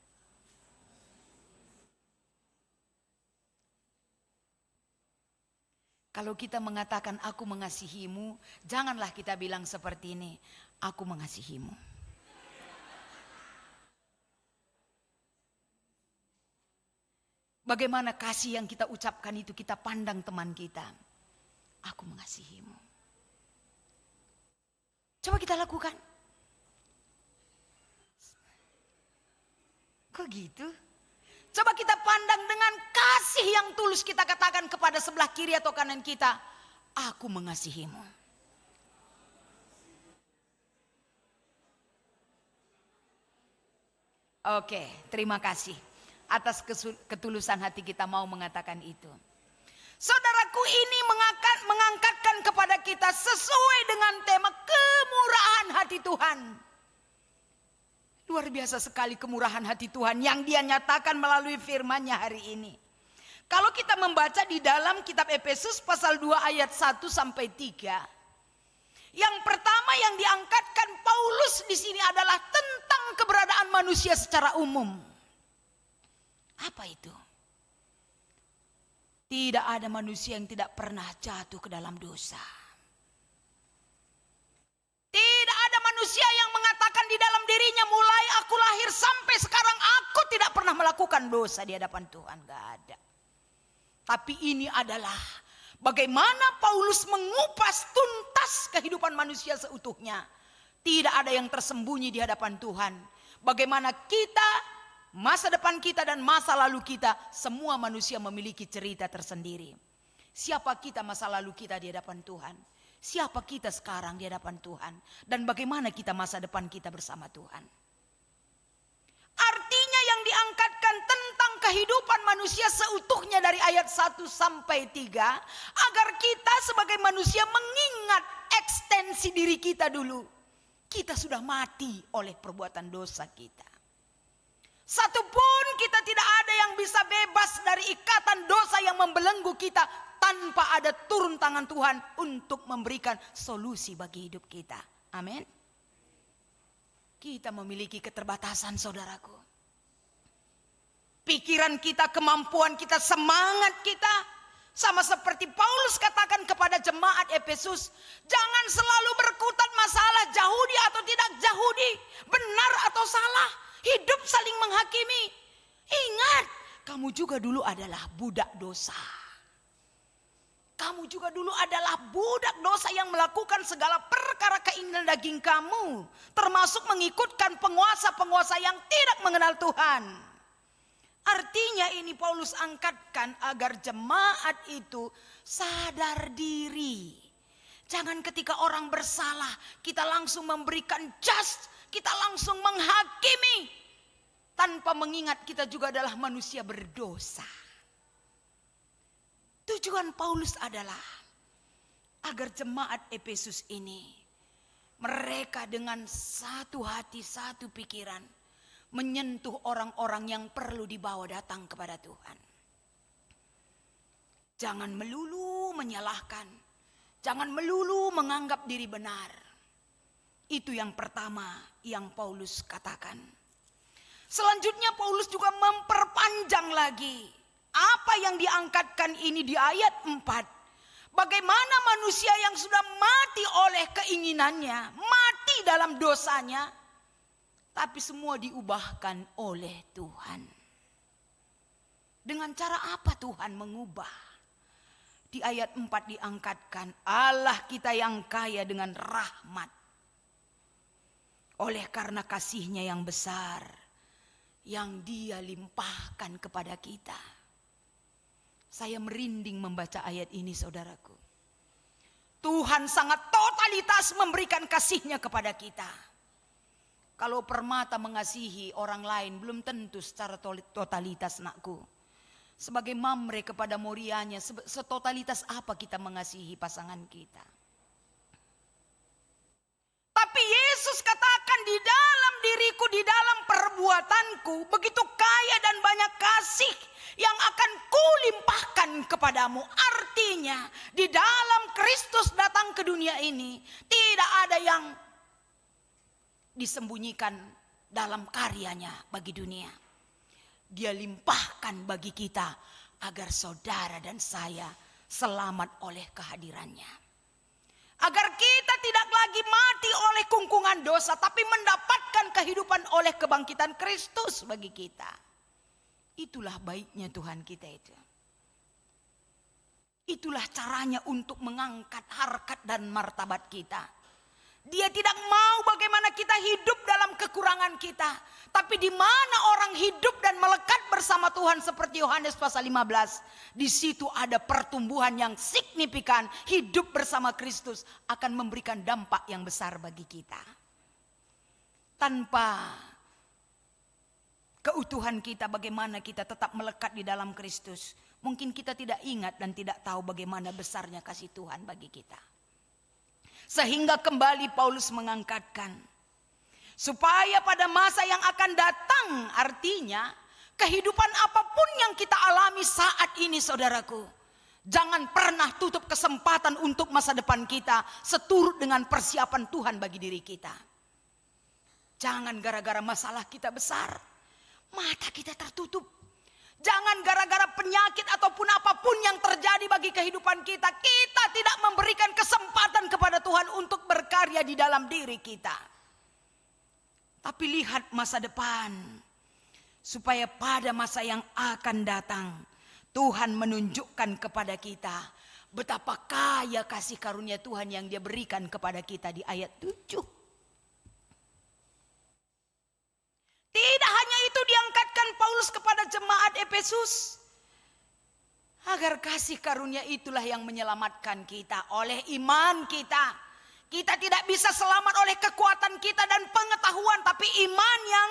Kalau kita mengatakan aku mengasihimu, janganlah kita bilang seperti ini, aku mengasihimu. Bagaimana kasih yang kita ucapkan itu kita pandang teman kita. Aku mengasihimu. Coba kita lakukan. Kok gitu? Coba kita pandang dengan kasih yang tulus, kita katakan kepada sebelah kiri atau kanan kita, aku mengasihimu. Oke, terima kasih. Atas ketulusan hati kita mau mengatakan itu. Saudaraku, ini mengangkatkan kepada kita sesuai dengan tema kemurahan hati Tuhan. Luar biasa sekali kemurahan hati Tuhan yang Dia nyatakan melalui firman-Nya hari ini. Kalau kita membaca di dalam kitab Efesus pasal 2 ayat 1 sampai 3. Yang pertama yang diangkatkan Paulus di sini adalah tentang keberadaan manusia secara umum. Apa itu? Tidak ada manusia yang tidak pernah jatuh ke dalam dosa. Tidak ada manusia yang mengatakan di dalam dirinya, mulai aku lahir sampai sekarang aku tidak pernah melakukan dosa di hadapan Tuhan. Gak ada. Tapi ini adalah bagaimana Paulus mengupas tuntas kehidupan manusia seutuhnya. Tidak ada yang tersembunyi di hadapan Tuhan. Bagaimana kita, masa depan kita dan masa lalu kita, semua manusia memiliki cerita tersendiri. Siapa kita masa lalu kita di hadapan Tuhan? Siapa kita sekarang di hadapan Tuhan? Dan bagaimana kita masa depan kita bersama Tuhan? Artinya yang diangkatkan tentang kehidupan manusia seutuhnya dari ayat 1 sampai 3. Agar kita sebagai manusia mengingat ekstensi diri kita dulu. Kita sudah mati oleh perbuatan dosa kita. Satupun kita tidak ada yang bisa bebas dari ikatan dosa yang membelenggu kita tanpa ada turun tangan Tuhan untuk memberikan solusi bagi hidup kita. Amin. Kita memiliki keterbatasan, saudaraku. Pikiran kita, kemampuan kita, semangat kita, sama seperti Paulus katakan kepada jemaat Efesus, jangan selalu berkutat masalah Yahudi atau tidak Yahudi, benar atau salah, hidup saling menghakimi. Ingat, kamu juga dulu adalah budak dosa. Kamu juga dulu adalah budak dosa yang melakukan segala perkara keinginan daging kamu, termasuk mengikutkan penguasa-penguasa yang tidak mengenal Tuhan. Artinya ini Paulus angkatkan agar jemaat itu sadar diri. Jangan ketika orang bersalah kita langsung memberikan just, kita langsung menghakimi tanpa mengingat kita juga adalah manusia berdosa. Tujuan Paulus adalah agar jemaat Efesus ini, mereka dengan satu hati, satu pikiran, menyentuh orang-orang yang perlu dibawa datang kepada Tuhan. Jangan melulu menyalahkan, jangan melulu menganggap diri benar. Itu yang pertama yang Paulus katakan. Selanjutnya Paulus juga memperpanjang lagi apa yang diangkatkan ini di ayat 4. Bagaimana manusia yang sudah mati oleh keinginannya, mati dalam dosanya, tapi semua diubahkan oleh Tuhan. Dengan cara apa Tuhan mengubah? Di ayat 4 diangkatkan, Allah kita yang kaya dengan rahmat. Oleh karena kasih-Nya yang besar, yang Dia limpahkan kepada kita. Saya merinding membaca ayat ini, saudaraku. Tuhan sangat totalitas memberikan kasih-Nya kepada kita. Kalau permata mengasihi orang lain belum tentu secara totalitas, nakku. Sebagai Mamre kepada Morianya, setotalitas apa kita mengasihi pasangan kita? Tapi Yesus katakan, di dalam diriku, di dalam perbuatanku, begitu kaya dan banyak kasih yang akan kulimpahkan kepadamu. Artinya di dalam Kristus datang ke dunia ini, tidak ada yang disembunyikan dalam karyanya bagi dunia. Dia limpahkan bagi kita agar saudara dan saya selamat oleh kehadirannya. Agar kita tidak lagi mati oleh kungkungan dosa, tapi mendapatkan kehidupan oleh kebangkitan Kristus bagi kita. Itulah baiknya Tuhan kita itu. Itulah caranya untuk mengangkat harkat dan martabat kita. Dia tidak mau bagaimana kita hidup dalam kekurangan kita. Tapi di mana orang hidup dan melekat bersama Tuhan seperti Yohanes pasal 15. Di situ ada pertumbuhan yang signifikan. Hidup bersama Kristus akan memberikan dampak yang besar bagi kita. Tanpa keutuhan kita, bagaimana kita tetap melekat di dalam Kristus. Mungkin kita tidak ingat dan tidak tahu bagaimana besarnya kasih Tuhan bagi kita. Sehingga kembali Paulus mengangkatkan, Supaya pada masa yang akan datang, artinya kehidupan apapun yang kita alami saat ini saudaraku, jangan pernah tutup kesempatan untuk masa depan kita seturut dengan persiapan Tuhan bagi diri kita. Jangan gara-gara masalah kita besar, mata kita tertutup. Jangan gara-gara penyakit ataupun apapun yang terjadi bagi kehidupan kita, kita tidak memberikan kesempatan kepada Tuhan untuk berkarya di dalam diri kita. Tapi lihat masa depan, supaya pada masa yang akan datang, Tuhan menunjukkan kepada kita betapa kaya kasih karunia Tuhan yang Dia berikan kepada kita di ayat 7. Tidak hanya itu diangkatkan Paulus kepada jemaat Efesus, agar kasih karunia itulah yang menyelamatkan kita oleh iman kita. Kita tidak bisa selamat oleh kekuatan kita dan pengetahuan, tapi iman yang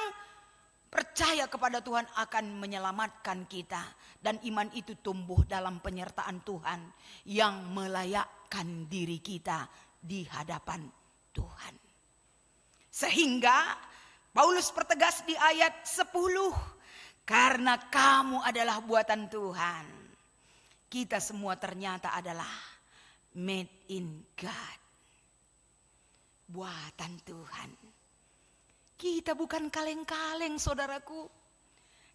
percaya kepada Tuhan akan menyelamatkan kita. Dan iman itu tumbuh dalam penyertaan Tuhan yang melayakkan diri kita di hadapan Tuhan. Sehingga Paulus pertegas di ayat 10, karena kamu adalah buatan Tuhan. Kita semua ternyata adalah made in God. Buatan Tuhan. Kita bukan kaleng-kaleng saudaraku.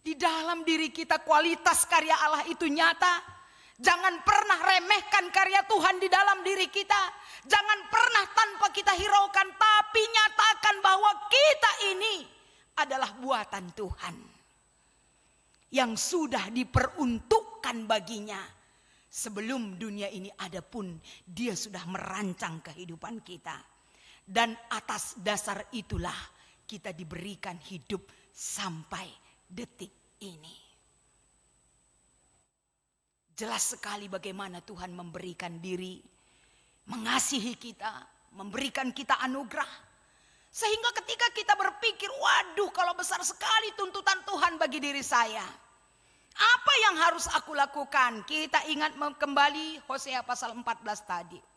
Di dalam diri kita kualitas karya Allah itu nyata. Jangan pernah remehkan karya Tuhan di dalam diri kita. Jangan pernah tanpa kita hiraukan, tapi nyatakan bahwa kita ini adalah buatan Tuhan. Yang sudah diperuntukkan baginya. Sebelum dunia ini ada pun, Dia sudah merancang kehidupan kita. Dan atas dasar itulah kita diberikan hidup sampai detik ini. Jelas sekali bagaimana Tuhan memberikan diri, mengasihi kita, memberikan kita anugerah. Sehingga ketika kita berpikir, waduh kalau besar sekali tuntutan Tuhan bagi diri saya. Apa yang harus aku lakukan? Kita ingat kembali Hosea pasal 14 tadi.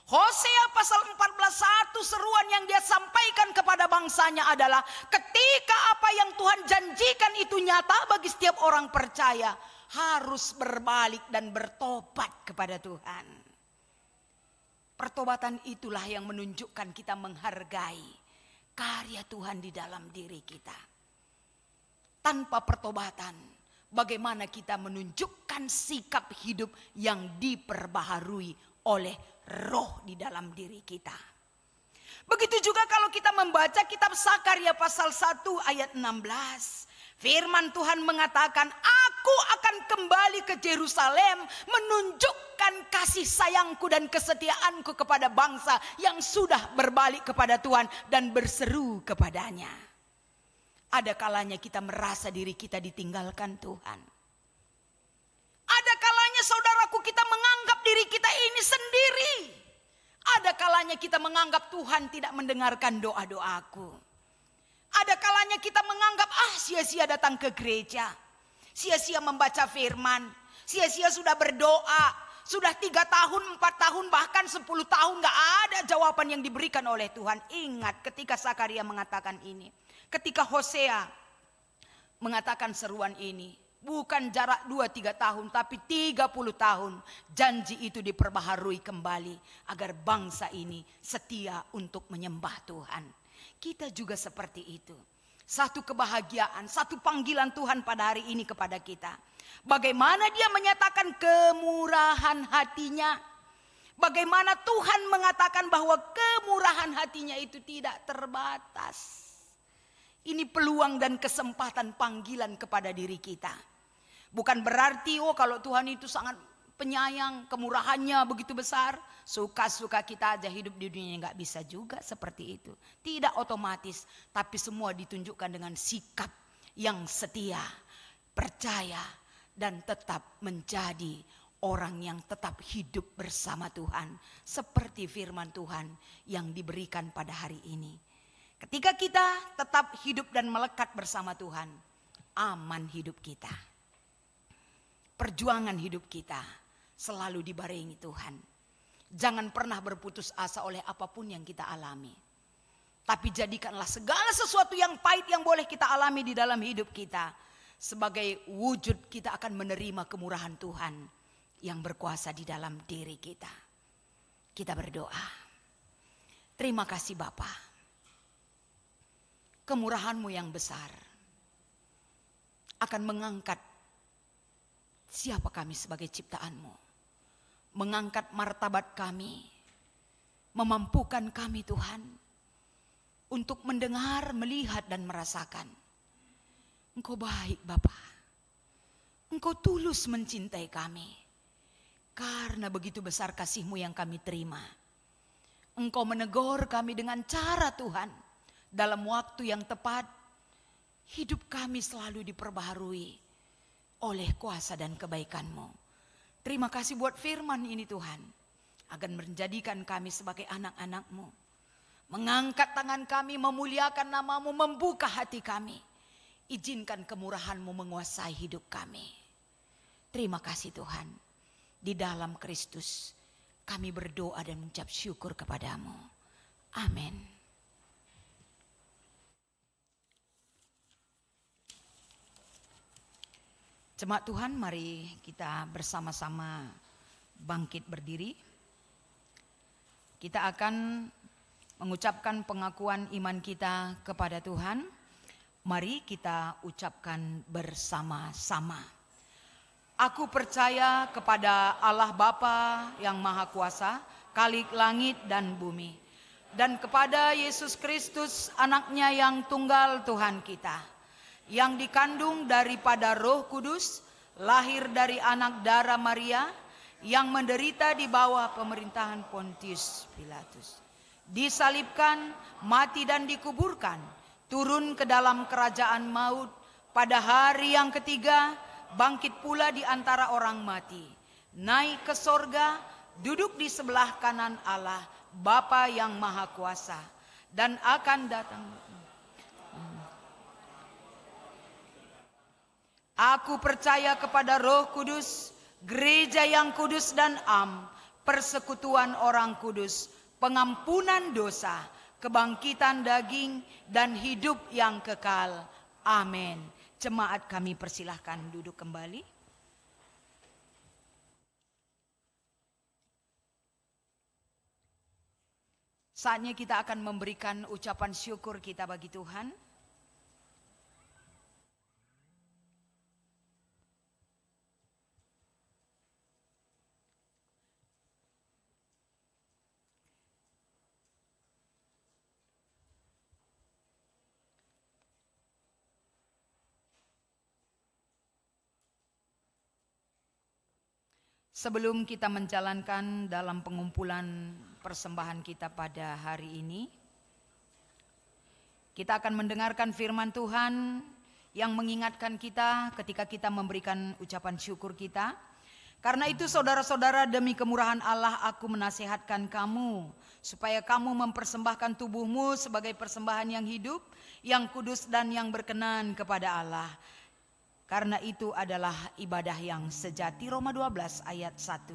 Hosea pasal 14:1 seruan yang dia sampaikan kepada bangsanya adalah ketika apa yang Tuhan janjikan itu nyata bagi setiap orang percaya, harus berbalik dan bertobat kepada Tuhan. Pertobatan itulah yang menunjukkan kita menghargai karya Tuhan di dalam diri kita. Tanpa pertobatan, bagaimana kita menunjukkan sikap hidup yang diperbaharui oleh roh di dalam diri kita. Begitu juga kalau kita membaca kitab Sakarya pasal 1 ayat 16. Firman Tuhan mengatakan, aku akan kembali ke Yerusalem menunjukkan kasih sayangku dan kesetiaanku kepada bangsa yang sudah berbalik kepada Tuhan dan berseru kepadanya. Ada kalanya kita merasa diri kita ditinggalkan Tuhan. Ada kalanya saudaraku kita menganggap diri kita ini sendiri. Ada kalanya kita menganggap Tuhan tidak mendengarkan doa-doaku. Ada kalanya kita menganggap sia-sia datang ke gereja. Sia-sia membaca firman. Sia-sia sudah berdoa. Sudah 3 tahun, 4 tahun, bahkan 10 tahun gak ada jawaban yang diberikan oleh Tuhan. Ingat ketika Sakarya mengatakan ini. Ketika Hosea mengatakan seruan ini. Bukan jarak 2-3 tahun, tapi 30 tahun janji itu diperbaharui kembali agar bangsa ini setia untuk menyembah Tuhan. Kita juga seperti itu. Satu kebahagiaan, satu panggilan Tuhan pada hari ini kepada kita. Bagaimana Dia menyatakan kemurahan hatinya. Bagaimana Tuhan mengatakan bahwa kemurahan hatinya itu tidak terbatas. Ini peluang dan kesempatan panggilan kepada diri kita. Bukan berarti kalau Tuhan itu sangat penyayang, kemurahannya begitu besar, suka-suka kita aja hidup di dunia, nggak bisa juga seperti itu. Tidak otomatis, tapi semua ditunjukkan dengan sikap yang setia, percaya, dan tetap menjadi orang yang tetap hidup bersama Tuhan. Seperti firman Tuhan yang diberikan pada hari ini. Ketika kita tetap hidup dan melekat bersama Tuhan, aman hidup kita. Perjuangan hidup kita selalu dibarengi Tuhan. Jangan pernah berputus asa oleh apapun yang kita alami. Tapi jadikanlah segala sesuatu yang pahit yang boleh kita alami di dalam hidup kita sebagai wujud kita akan menerima kemurahan Tuhan yang berkuasa di dalam diri kita. Kita berdoa. Terima kasih Bapa. Kemurahan-Mu yang besar akan mengangkat siapa kami sebagai ciptaan-Mu. Mengangkat martabat kami. Memampukan kami Tuhan untuk mendengar, melihat dan merasakan. Engkau baik Bapa. Engkau tulus mencintai kami. Karena begitu besar kasih-Mu yang kami terima. Engkau menegur kami dengan cara Tuhan. Dalam waktu yang tepat, hidup kami selalu diperbaharui oleh kuasa dan kebaikan-Mu. Terima kasih buat firman ini Tuhan. Akan menjadikan kami sebagai anak-anak-Mu. Mengangkat tangan kami, memuliakan nama-Mu, membuka hati kami. Izinkan kemurahan-Mu menguasai hidup kami. Terima kasih Tuhan. Di dalam Kristus kami berdoa dan mengucap syukur kepadamu. Amin. Jemaat Tuhan, mari kita bersama-sama bangkit berdiri. Kita akan mengucapkan pengakuan iman kita kepada Tuhan. Mari kita ucapkan bersama-sama. Aku percaya kepada Allah Bapa yang Maha Kuasa, Khalik langit dan bumi, dan kepada Yesus Kristus, Anaknya yang tunggal Tuhan kita, yang dikandung daripada Roh Kudus, lahir dari anak darah Maria, yang menderita di bawah pemerintahan Pontius Pilatus, disalibkan, mati dan dikuburkan, turun ke dalam kerajaan maut, pada hari yang ketiga bangkit pula di antara orang mati, naik ke sorga, duduk di sebelah kanan Allah Bapa yang Maha Kuasa, dan akan datang. Aku percaya kepada Roh Kudus, gereja yang kudus dan am, persekutuan orang kudus, pengampunan dosa, kebangkitan daging, dan hidup yang kekal. Amin. Jemaat kami persilahkan duduk kembali. Saatnya kita akan memberikan ucapan syukur kita bagi Tuhan. Sebelum kita menjalankan dalam pengumpulan persembahan kita pada hari ini, kita akan mendengarkan firman Tuhan yang mengingatkan kita ketika kita memberikan ucapan syukur kita. Karena itu saudara-saudara, demi kemurahan Allah aku menasihatkan kamu, supaya kamu mempersembahkan tubuhmu sebagai persembahan yang hidup, yang kudus dan yang berkenan kepada Allah. Karena itu adalah ibadah yang sejati. Roma 12 ayat 1.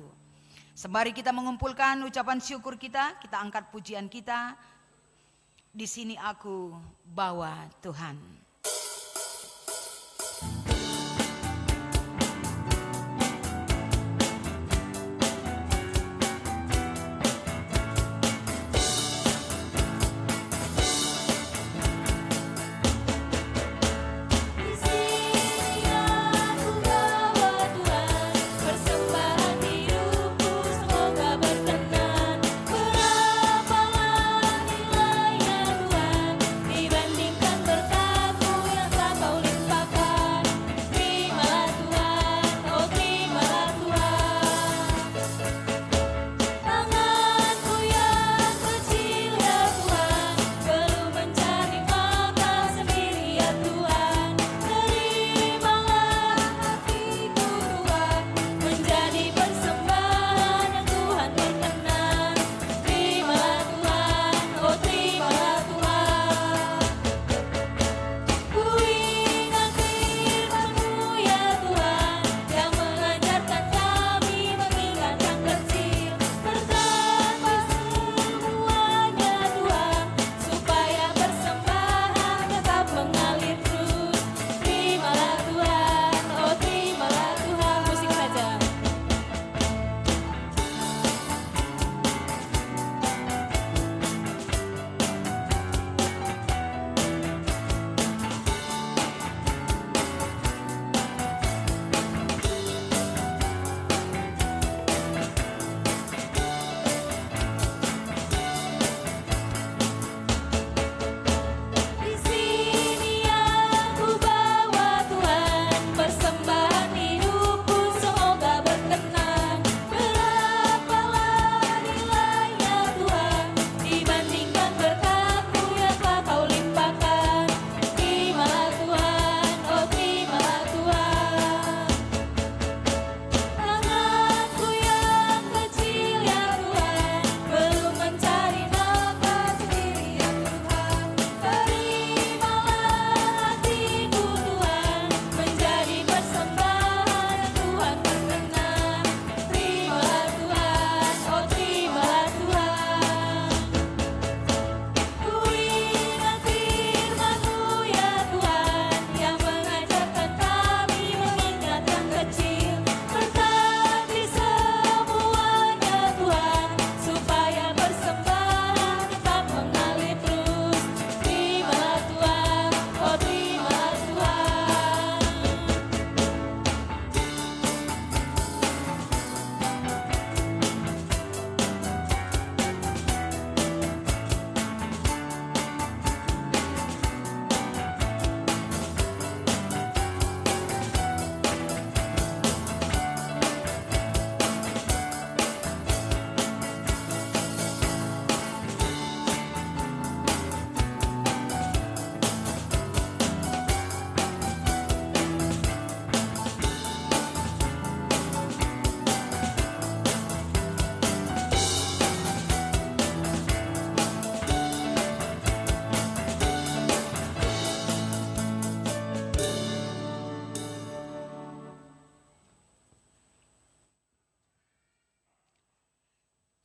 Sembari kita mengumpulkan ucapan syukur kita angkat pujian kita. Di sini aku bawa Tuhan. Dibandingkan berkat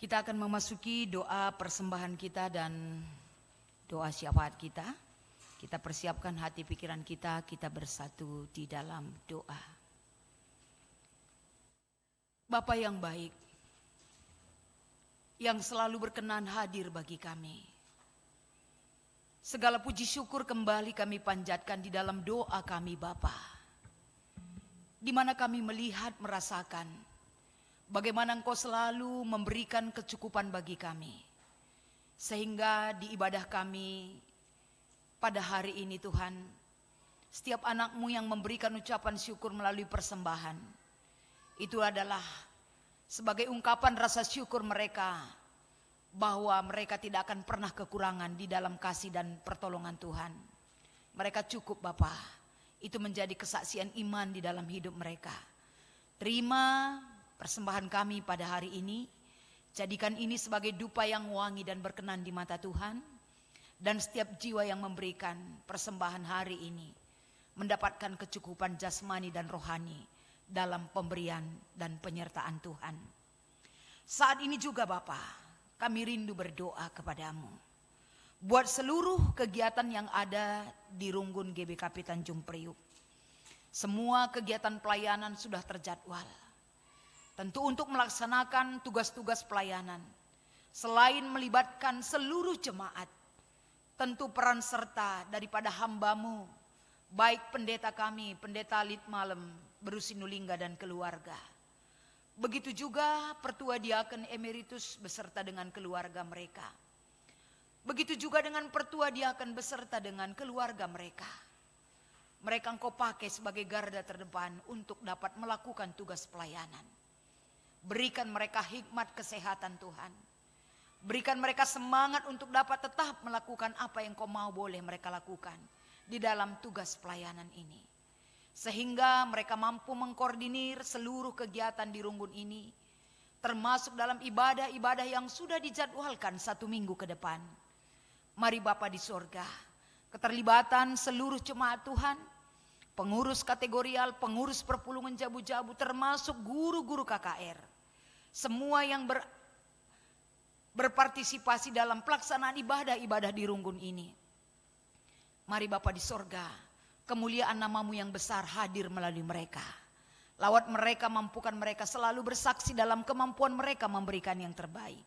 Kita akan memasuki doa persembahan kita dan doa syafaat kita. Kita persiapkan hati pikiran kita bersatu di dalam doa. Bapa yang baik, yang selalu berkenan hadir bagi kami. Segala puji syukur kembali kami panjatkan di dalam doa kami Bapa, di mana kami melihat, merasakan bagaimana Engkau selalu memberikan kecukupan bagi kami. Sehingga di ibadah kami pada hari ini Tuhan, setiap anak-Mu yang memberikan ucapan syukur melalui persembahan, itu adalah sebagai ungkapan rasa syukur mereka bahwa mereka tidak akan pernah kekurangan di dalam kasih dan pertolongan Tuhan. Mereka cukup Bapa. Itu menjadi kesaksian iman di dalam hidup mereka. Terima persembahan kami pada hari ini. Jadikan ini sebagai dupa yang wangi dan berkenan di mata Tuhan. Dan setiap jiwa yang memberikan persembahan hari ini mendapatkan kecukupan jasmani dan rohani dalam pemberian dan penyertaan Tuhan. Saat ini juga Bapa, kami rindu berdoa kepadamu. Buat seluruh kegiatan yang ada di Runggun GBKP Tanjung Priuk. Semua kegiatan pelayanan sudah terjadwal. Tentu untuk melaksanakan tugas-tugas pelayanan. Selain melibatkan seluruh jemaat, tentu peran serta daripada hamba-Mu, baik pendeta kami, pendeta Litmalem, Berusinulingga dan keluarga. Begitu juga Pertua Diaken Emeritus beserta dengan keluarga mereka. Begitu juga dengan Pertua Diaken beserta dengan keluarga mereka. Mereka Engkau pakai sebagai garda terdepan untuk dapat melakukan tugas pelayanan. Berikan mereka hikmat kesehatan Tuhan. Berikan mereka semangat untuk dapat tetap melakukan apa yang Kau mau boleh mereka lakukan di dalam tugas pelayanan ini. Sehingga mereka mampu mengkoordinir seluruh kegiatan di Runggun ini, termasuk dalam ibadah-ibadah yang sudah dijadwalkan 1 minggu ke depan. Mari Bapa di sorga, keterlibatan seluruh jemaat Tuhan, pengurus kategorial, pengurus perpulungan jabu-jabu, termasuk guru-guru KKR, semua yang berpartisipasi dalam pelaksanaan ibadah-ibadah di Runggun ini. Mari Bapa di sorga, kemuliaan nama-Mu yang besar hadir melalui mereka. Lawat mereka, mampukan mereka selalu bersaksi dalam kemampuan mereka memberikan yang terbaik.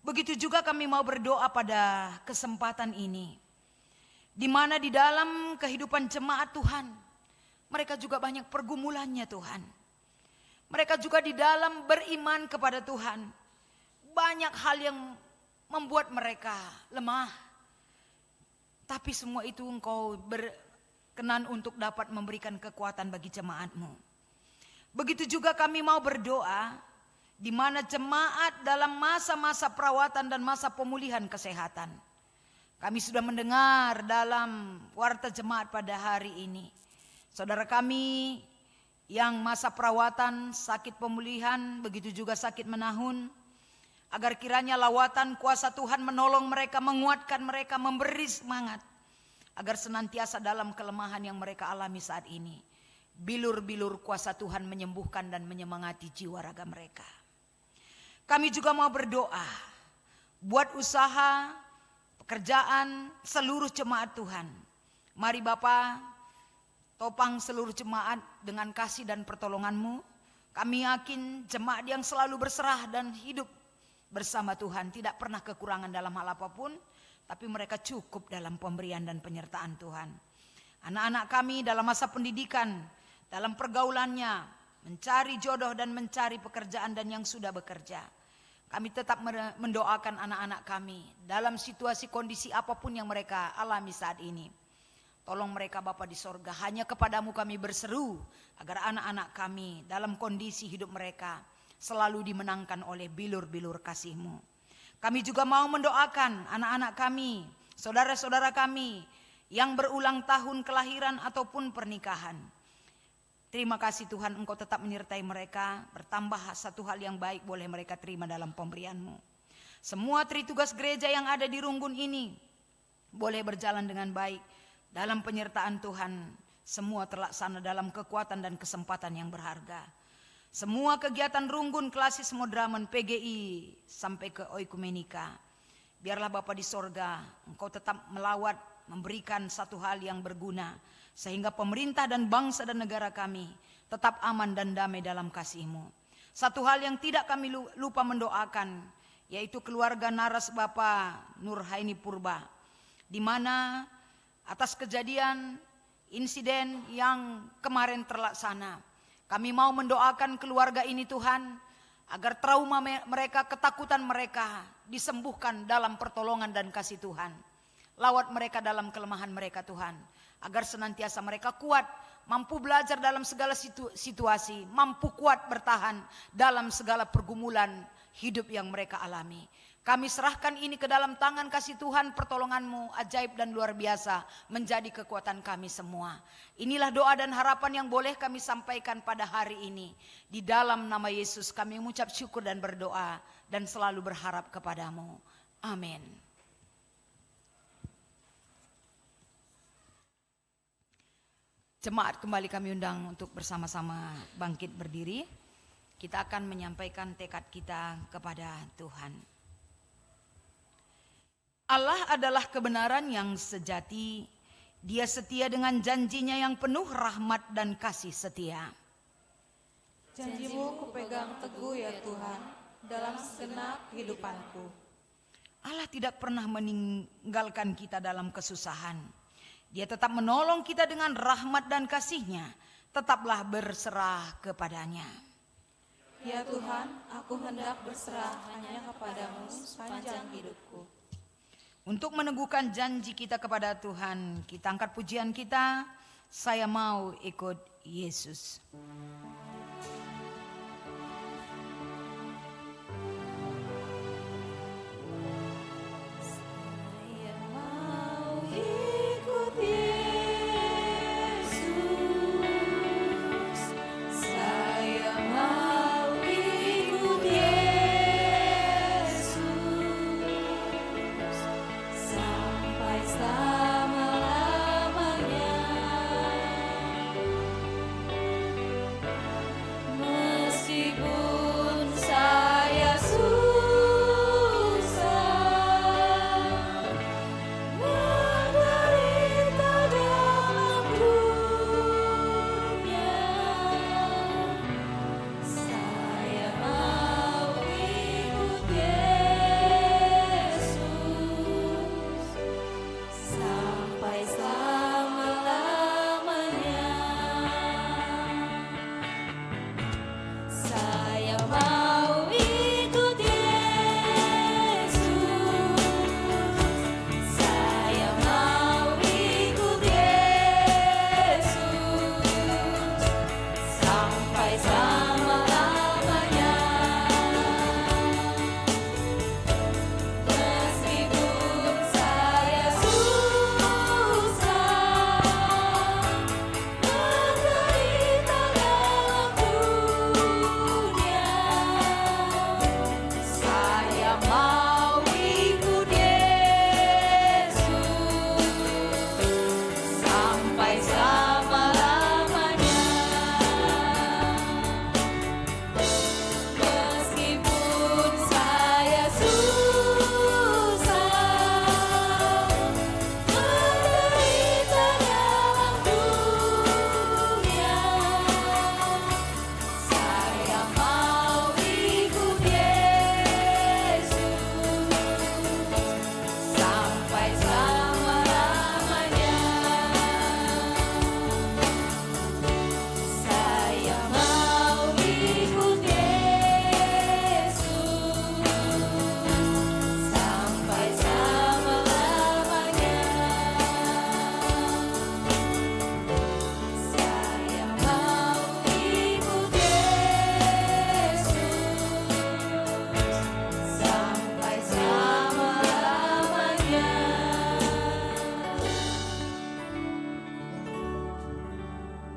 Begitu juga kami mau berdoa pada kesempatan ini, di mana di dalam kehidupan jemaat Tuhan, mereka juga banyak pergumulannya Tuhan. Mereka juga di dalam beriman kepada Tuhan, banyak hal yang membuat mereka lemah. Tapi semua itu Engkau berkenan untuk dapat memberikan kekuatan bagi jemaat-Mu. Begitu juga kami mau berdoa, di mana jemaat dalam masa-masa perawatan dan masa pemulihan kesehatan. Kami sudah mendengar dalam warta jemaat pada hari ini, saudara kami yang masa perawatan, sakit pemulihan, begitu juga sakit menahun, agar kiranya lawatan kuasa Tuhan menolong mereka, menguatkan mereka, memberi semangat, agar senantiasa dalam kelemahan yang mereka alami saat ini, bilur-bilur kuasa Tuhan menyembuhkan dan menyemangati jiwa raga mereka. Kami juga mau berdoa buat usaha, pekerjaan seluruh jemaat Tuhan. Mari Bapa, topang seluruh jemaat dengan kasih dan pertolongan-Mu. Kami yakin jemaat yang selalu berserah dan hidup bersama Tuhan tidak pernah kekurangan dalam hal apapun, tapi mereka cukup dalam pemberian dan penyertaan Tuhan. Anak-anak kami dalam masa pendidikan, dalam pergaulannya, mencari jodoh dan mencari pekerjaan dan yang sudah bekerja. Kami tetap mendoakan anak-anak kami dalam situasi kondisi apapun yang mereka alami saat ini. Tolong mereka Bapa di sorga, hanya kepadamu kami berseru agar anak-anak kami dalam kondisi hidup mereka selalu dimenangkan oleh bilur-bilur kasih-Mu. Kami juga mau mendoakan anak-anak kami, saudara-saudara kami yang berulang tahun kelahiran ataupun pernikahan. Terima kasih Tuhan, Engkau tetap menyertai mereka, bertambah satu hal yang baik boleh mereka terima dalam pemberian-Mu. Semua tritugas gereja yang ada di Runggun ini boleh berjalan dengan baik dalam penyertaan Tuhan. Semua terlaksana dalam kekuatan dan kesempatan yang berharga. semua kegiatan Runggun, Klasis, Modramen, PGI sampai ke Oikumenika. Biarlah Bapa di sorga, Engkau tetap melawat, memberikan satu hal yang berguna, sehingga pemerintah dan bangsa dan negara kami tetap aman dan damai dalam kasih-Mu. Satu hal yang tidak kami lupa mendoakan, yaitu keluarga Naras Bapa Nurhaini Purba, di mana atas kejadian insiden yang kemarin terlaksana, kami mau mendoakan keluarga ini Tuhan, agar trauma mereka, ketakutan mereka disembuhkan dalam pertolongan dan kasih Tuhan. Lawat mereka dalam kelemahan mereka Tuhan, agar senantiasa mereka kuat, mampu belajar dalam segala situasi, mampu kuat bertahan dalam segala pergumulan hidup yang mereka alami. Kami serahkan ini ke dalam tangan kasih Tuhan, pertolongan-Mu ajaib dan luar biasa menjadi kekuatan kami semua. Inilah doa dan harapan yang boleh kami sampaikan pada hari ini. Di dalam nama Yesus kami mengucap syukur dan berdoa dan selalu berharap kepada-Mu. Amin. Jemaat, kembali kami undang untuk bersama-sama bangkit berdiri. Kita akan menyampaikan tekad kita kepada Tuhan. Allah adalah kebenaran yang sejati. Dia setia dengan janjinya yang penuh rahmat dan kasih setia. Janji-Mu kupegang teguh ya Tuhan, dalam segenap kehidupanku. Allah tidak pernah meninggalkan kita dalam kesusahan. Dia tetap menolong kita dengan rahmat dan kasih-Nya. Tetaplah berserah kepadanya. Ya Tuhan, aku hendak berserah hanya kepadamu sepanjang hidupku. Untuk meneguhkan janji kita kepada Tuhan, kita angkat pujian kita, saya mau ikut Yesus.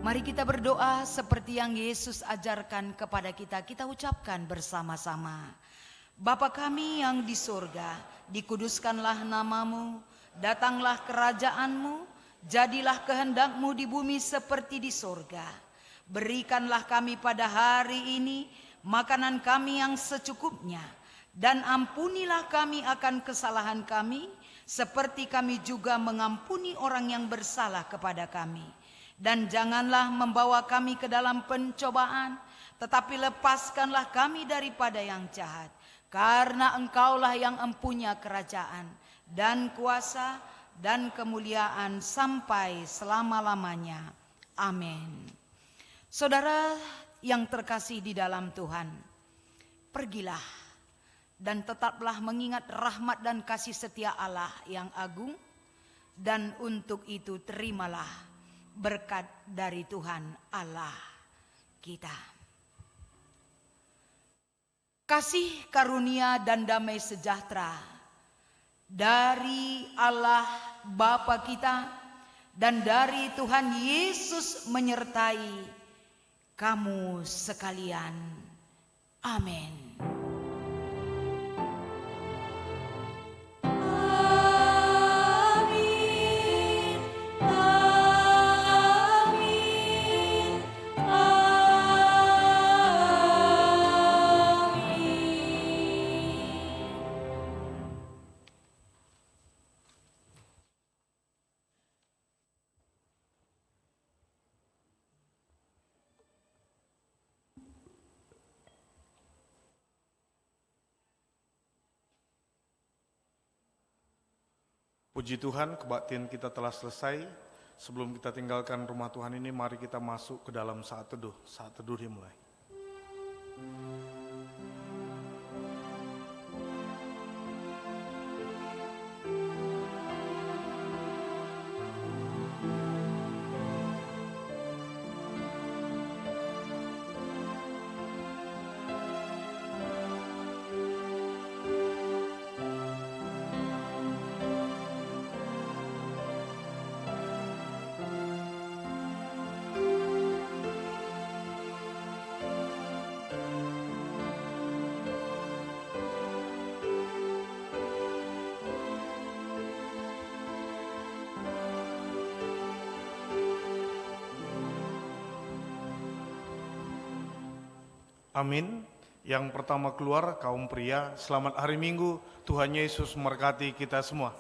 Mari kita berdoa seperti yang Yesus ajarkan kepada kita. Kita ucapkan bersama-sama. Bapa kami yang di surga, dikuduskanlah namamu, datanglah kerajaan-Mu, jadilah kehendak-Mu di bumi seperti di surga. Berikanlah kami pada hari ini makanan kami yang secukupnya, dan ampunilah kami akan kesalahan kami, seperti kami juga mengampuni orang yang bersalah kepada kami. Dan janganlah membawa kami ke dalam pencobaan, tetapi lepaskanlah kami daripada yang jahat. Karena Engkaulah yang empunya kerajaan dan kuasa dan kemuliaan sampai selama-lamanya. Amin. Saudara yang terkasih di dalam Tuhan, pergilah dan tetaplah mengingat rahmat dan kasih setia Allah yang agung, dan untuk itu terimalah berkat dari Tuhan Allah kita. Kasih karunia dan damai sejahtera dari Allah Bapa kita dan dari Tuhan Yesus menyertai kamu sekalian. Amin. Puji Tuhan, kebaktian kita telah selesai. Sebelum kita tinggalkan rumah Tuhan ini, mari kita masuk ke dalam saat teduh. Saat teduh dimulai. Amin. Yang pertama keluar kaum pria, selamat hari Minggu, Tuhan Yesus memberkati kita semua.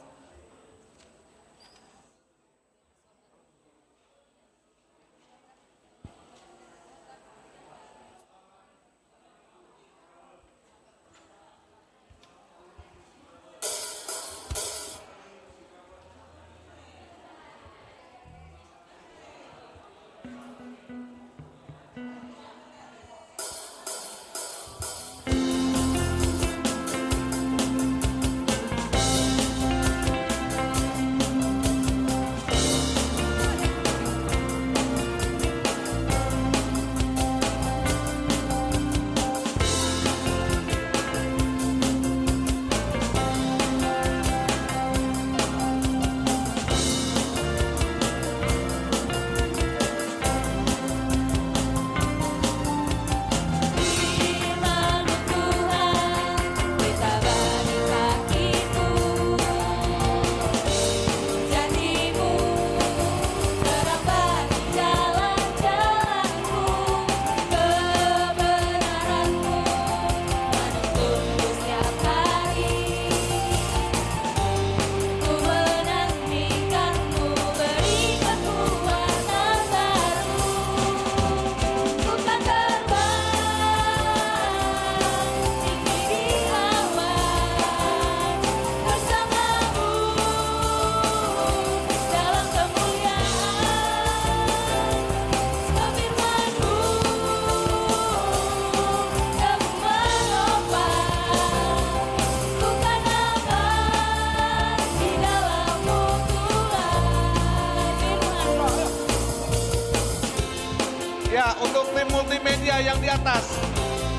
Multimedia yang di atas,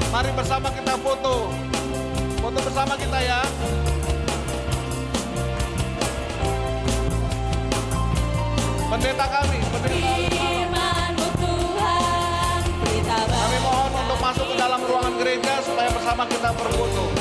mari bersama kita foto bersama kita ya. Pendeta kami, Firman-Mu Tuhan, kami mohon untuk masuk ke dalam ruangan gereja supaya bersama kita berfoto.